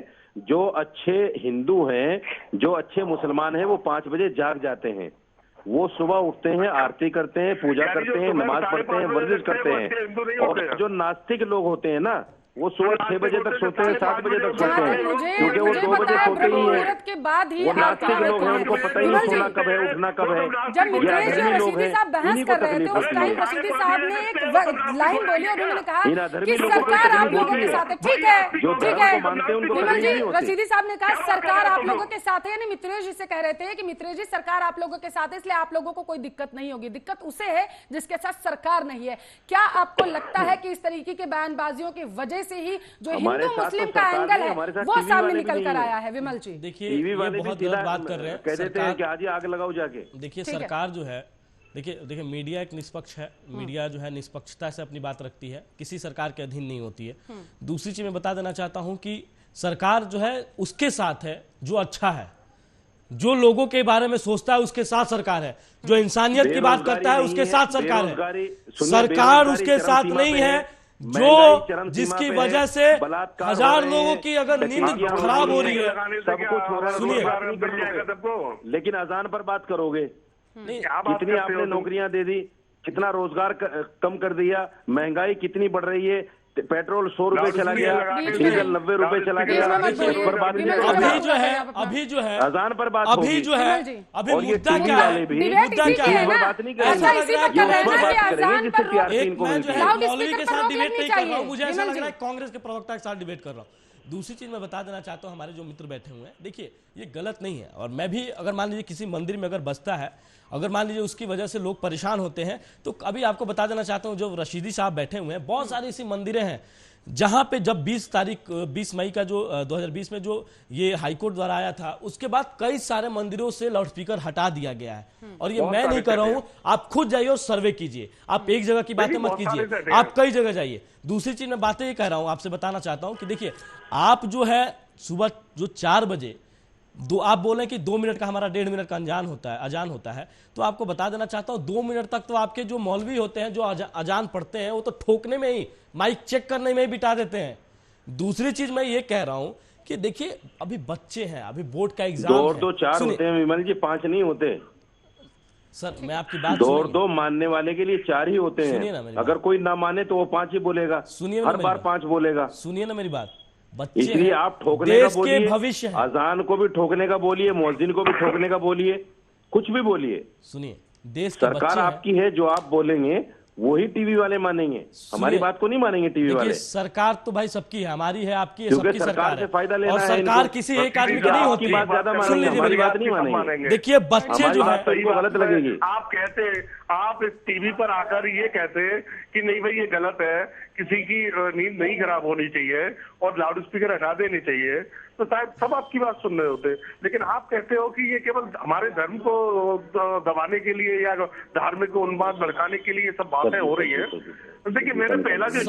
S3: जो अच्छे हिंदू हैं, जो अच्छे मुसलमान हैं, वो 5 बजे जाग जाते हैं, वो सुबह उठते हैं, आरती करते हैं, पूजा करते हैं, नमाज पढ़ते हैं, वर्जिश करते हैं। और जो नास्तिक लोग होते हैं ना, वो सुबह 6 बजे तक सोते हैं, 7 बजे तक सोते हैं, क्योंकि वो 2 बजे सोते ही है।
S5: के बाद ही
S3: वो नास्तिक लोग हैं, उनको पता ही नहीं सोना कब है, उठना कब है।
S5: जब मित्रेश जी और
S3: ये लोग
S5: रशीदी
S3: हैं,
S5: साहब बहस
S3: इन्हीं को
S5: कर रहे थे
S3: तकलीफ
S5: उस
S3: होती
S5: टाइम
S3: है।
S5: रशीदी साहब ने एक लाइन बोली और उन्होंने कहा
S3: इन अधर्मी
S5: कि
S3: लोगों को
S5: सरकार आप
S3: तकलीफ
S5: लोगों
S3: होती
S5: के
S3: है।
S5: साथ है। ठीक है,
S3: जो
S5: ठीक
S3: धर्म
S5: है
S3: को मानते हैं उनको
S5: विमल
S3: तकलीफ
S5: जी,
S3: नहीं होती।
S5: रशीदी साहब ने कहा सरकार आप लोगों के साथ है, यानी मित्रेश जी से कह रहे थे कि मित्रेश जी सरकार आप लोगों के साथ है, इसलिए आप लोगों को कोई दिक्कत नहीं होगी। दिक्कत उसे है जिसके साथ सरकार नहीं है। क्या आपको लगता है कि इस तरीके के बयानबाजियों की वजह से ही जो हिंदू मुस्लिम का एंगल है वो सामने निकल कर आया है? विमल जी
S4: देखिए,
S3: टीवी
S4: ये
S3: वाले
S4: बहुत
S3: भी
S4: गलत
S3: सीधा
S4: बात कर रहे हैं।
S3: कह देते हैं कि आज ही आग लगाओ जाके।
S4: देखिए,
S5: ठीक है।
S4: सरकार जो है, देखिए मीडिया एक निष्पक्ष है। मीडिया जो है निष्पक्षता से अपनी बात रखती है, किसी सरकार के अधीन नहीं होती है। दूसरी चीज मैं बता देना चाहता हूं कि सरकार जो है उसके साथ है जो अच्छा है, जो लोगों के बारे में सोचता है उसके साथ सरकार है, जो इंसानियत की बात करता है उसके साथ सरकार है। सरकार उसके साथ नहीं है जो जिसकी वजह से हजार लोगों की अगर नींद खराब हो रही है।
S3: सब कुछ हो रहा है,
S4: सुनिए,
S6: मिल जाएगा सबको।
S3: लेकिन अजान पर बात करोगे,
S4: नहीं,
S3: कितनी आपने नौकरियां दे दी, कितना रोजगार कम कर दिया, महंगाई कितनी बढ़ रही है, पेट्रोल 100 रुपए चला गया, डीजल 90 रुपए चला गया। इस पर बात नहीं
S4: अभी जो है
S3: अजान पर बात
S4: अभी
S3: होगी।
S4: जो है अभी
S3: और ये
S4: मुद्दा
S3: टीवी
S4: क्या
S3: वाले
S4: है,
S3: भी
S4: मुद्दा क्या
S3: इस
S4: है?
S3: पर बात नहीं
S5: ऐसा इसी पर कर रहे हैं ना कि अजान पर रोक-
S4: एक मैं जो है
S5: लाउड
S4: मौलवी
S5: स्पीकर
S4: के
S5: पर
S4: साथ
S5: रोक
S4: डिबेट
S5: लगनी
S4: नहीं कर रहा हूँ,
S5: चाहिए।
S4: मुझे ऐसा
S5: विमल
S4: लग रहा
S5: जी।
S4: है कांग्रेस के प्रवक्ता के साथ डिबेट कर रहा हूँ। दूसरी चीज मैं बता देना चाहता हूँ, हमारे जो मित्र बैठे हुए हैं, देखिए ये गलत नहीं है। और मैं भी अगर मान लीजिए किसी मंदिर में अगर बसता है, अगर मान लीजिए उसकी वजह से लोग परेशान होते हैं, तो अभी आपको बता देना चाहता हूँ जो रशीदी साहब बैठे हुए हैं, बहुत सारी ऐसी मंदिरें हैं जहां पे जब 20 मई का जो 2020 में जो ये हाईकोर्ट द्वारा आया था, उसके बाद कई सारे मंदिरों से लाउडस्पीकर हटा दिया गया है। और ये मैं नहीं कर रहा हूं, आप खुद जाइए और सर्वे कीजिए। आप एक जगह की बातें मत कीजिए, आप कई जगह जाइए। दूसरी चीज मैं बातें ये कह रहा हूं, आपसे बताना चाहता हूं कि देखिए, आप जो है सुबह जो 4 बजे आप बोले कि 2 मिनट का हमारा 1.5 मिनट का अजान होता है, तो आपको बता देना चाहता हूं 2 मिनट तक तो आपके जो मौलवी होते हैं जो अजान पढ़ते हैं वो तो ठोकने में ही, माइक चेक करने में ही बिता देते हैं। दूसरी चीज मैं ये कह रहा हूं कि देखिए अभी बच्चे हैं, अभी बोर्ड का एग्जाम है।
S3: 2 और 2 4 होते हैं विमल जी, 5 नहीं होते।
S4: सर मैं आपकी बात
S3: 2 और 2 मानने वाले के लिए 4 ही होते
S4: सुनिए ना
S3: हैं।
S4: मेरी
S3: अगर कोई ना माने तो वो 5 ही बोलेगा,
S4: सुनिए ना
S3: हर
S4: मेरी
S3: बार
S4: बात।
S3: 5 बोलेगा।
S4: सुनिए ना मेरी बात, बच्चे
S3: इसलिए
S4: हैं,
S3: आप ठोकने का
S4: देश के
S3: बोलिए,
S4: भविष्य है।
S3: अजान को भी ठोकने का बोलिए, मुअज्जिन को भी ठोकने का बोलिए, कुछ भी बोलिए।
S4: सुनिए, देश के
S3: सरकार
S4: बच्चे हैं।
S3: आपकी है, जो आप बोलेंगे वही टीवी वाले मानेंगे, हमारी बात को नहीं मानेंगे टीवी वाले।
S4: देखिए सरकार तो भाई सबकी है, हमारी है, आपकी है,
S3: क्योंकि
S4: सबकी
S3: सरकार
S4: सरकार
S3: से
S4: है।
S3: फायदा लेना
S4: और
S3: है
S4: सरकार
S3: इनको।
S4: किसी एक आदमी की नहीं
S3: आपकी
S4: होती
S3: बात ज्यादा
S4: है।
S3: मानेंगे,
S4: सुन लीजिए
S3: हमारी
S4: मेरी
S3: बात
S4: बात,
S3: नहीं मानेंगे।
S4: देखिए बच्चे
S3: हमारी
S4: जो
S3: बात
S4: है,
S3: तो इनको गलत लगेगी।
S6: आप कहते, आप इस टीवी पर आकर ये कहते कि नहीं भाई ये गलत है, किसी की नींद नहीं खराब होनी चाहिए और लाउड स्पीकर हटा देनी चाहिए, तो शायद सब आपकी बात सुन रहे होते। लेकिन आप कहते हो कि ये केवल हमारे धर्म को दबाने के लिए या धार्मिक उन्माद भड़काने के लिए ये सब बातें हो रही है। देखिए मैंने पहला जो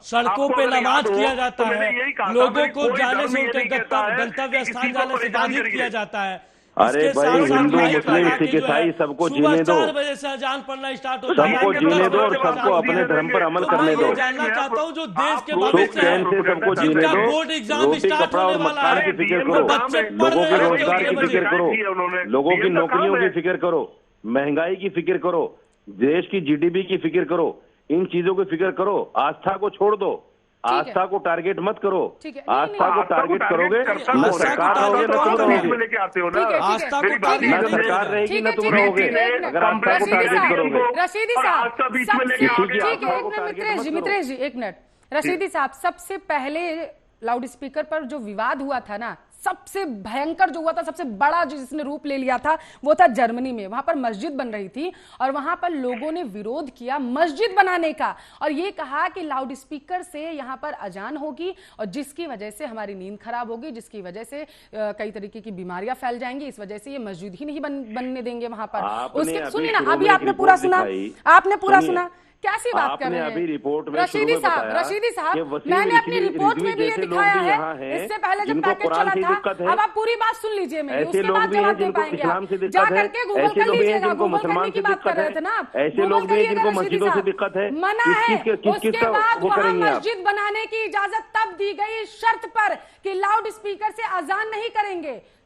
S4: सड़कों पे नमाज किया जाता है, लोगों को जाने से उनके गंतव्य स्थान जाने से बाधित किया जाता है।
S3: अरे भाई हिंदू मुस्लिम सिख ईसाई सबको जीने दो,
S4: 4 बजे से अजान पढ़ना स्टार्ट होता है,
S3: सबको जीने दो और सबको अपने धर्म पर अमल करने दो।
S4: मैं जानना चाहता हूँ जो देश के
S3: सुख
S4: भविष्य
S3: चैन से सबको जीने
S4: जिनका
S3: दो।
S4: बोर्ड एग्जाम
S3: रोटी
S4: स्टार्ट
S3: कपड़ा
S4: होने
S3: और
S4: वाला
S3: मकान
S4: है,
S3: की फिक्र
S4: वो
S3: करो,
S4: बच्चे पढ़
S3: लोगों
S4: रहे
S3: के
S4: हैं,
S3: रोजगार की फिक्र करो, लोगों की नौकरियों की फिक्र करो, महंगाई की फिक्र करो, देश की जीडीपी की फिक्र करो, इन चीजों की फिक्र करो। आस्था को छोड़ दो, आस्था को टारगेट मत करो। आस्था को टारगेट करोगे न सरकार रहोगे न तुम रहोगे।
S4: आस्था को
S3: न सरकार रहेगी न तुम रहोगे अगर आस्था को टारगेट करोगे।
S5: रशीदी साहब
S3: किसी की
S5: मित्रेश जी 1 मिनट। रशीदी साहब, सबसे पहले लाउड स्पीकर पर जो विवाद हुआ था ना, सबसे भयंकर जो हुआ था, सबसे बड़ा जो जिसने रूप ले लिया था, वो था जर्मनी में। वहां पर मस्जिद बन रही थी और वहां पर लोगों ने विरोध किया मस्जिद बनाने का, और ये कहा कि लाउड स्पीकर से यहां पर अजान होगी और जिसकी वजह से हमारी नींद खराब होगी, जिसकी वजह से कई तरीके की बीमारियां फैल जाएंगी, इस वजह से ये मस्जिद ही नहीं बनने देंगे वहां पर। उसके सुनिए ना, अभी आपने पूरा सुना, आपने पूरा सुना, कैसी बात कर रहे हैं
S3: अभी रिपोर्ट में
S5: रशीदी साहब, मैंने अपनी रिपोर्ट में भी ये दिखाया है। इससे पहले जब पैकेज चला था, अब आप पूरी बात सुन लीजिए मेरी, उसके बाद जवाब दे पाएंगे आप। जा करके गूगल कर लीजिएगा, गूगल करने की बात कर रहे थे ना आप।
S3: ऐसे लोग भी हैं जिनको मस्जिदों से दिक्कत है,
S5: मना है। उसके बाद वहां मस्जिद बनाने की इजाजत तब दी गई शर्त पर कि लाउड स्पीकर से अजान नहीं करेंगे।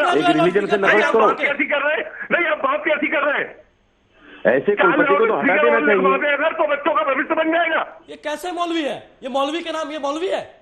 S6: जाएगा।
S3: एक रिलीजन से
S6: नहीं,
S3: नफरत
S6: आप
S3: करो।
S6: बात कैसी कर रहे हैं? नहीं, आप बात कैसी कर रहे हैं?
S3: ऐसे कुलपति को तो हटा देना चाहिए।
S6: अगर तो बच्चों का भविष्य बन जाएगा।
S4: ये कैसे मौलवी है? ये मौलवी के नाम, ये मौलवी है?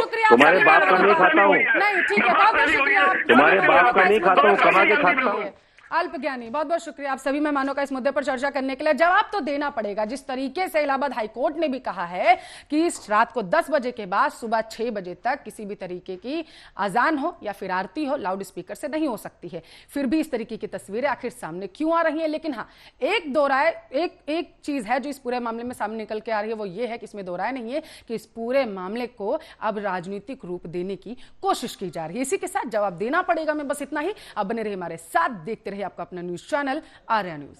S5: शुक्रिया।
S3: तुम्हारे बाप का नहीं खाता हूँ।
S5: नहीं ठीक है, बहुत बहुत शुक्रिया।
S3: तुम्हारे बाप का नहीं खाता हूँ, कमा के खाता हूँ।
S5: अल्पज्ञानी, बहुत बहुत शुक्रिया आप सभी मेहमानों का इस मुद्दे पर चर्चा करने के लिए। जवाब तो देना पड़ेगा। जिस तरीके से इलाहाबाद हाईकोर्ट ने भी कहा है कि इस रात को 10 बजे के बाद सुबह 6 बजे तक किसी भी तरीके की अजान हो या फिर आरती हो लाउड स्पीकर से नहीं हो सकती है, फिर भी इस तरीके की तस्वीरें आखिर सामने क्यों आ रही हैं? लेकिन हाँ, एक चीज है जो इस पूरे मामले में सामने निकल के आ रही है, वो ये है कि इसमें दो राय नहीं है कि इस पूरे मामले को अब राजनीतिक रूप देने की कोशिश की जा रही है। इसी के साथ जवाब देना पड़ेगा मैं बस इतना ही। अब बने रहिए हमारे साथ, देखते रहिए आपका अपना न्यूज चैनल आर्या न्यूज।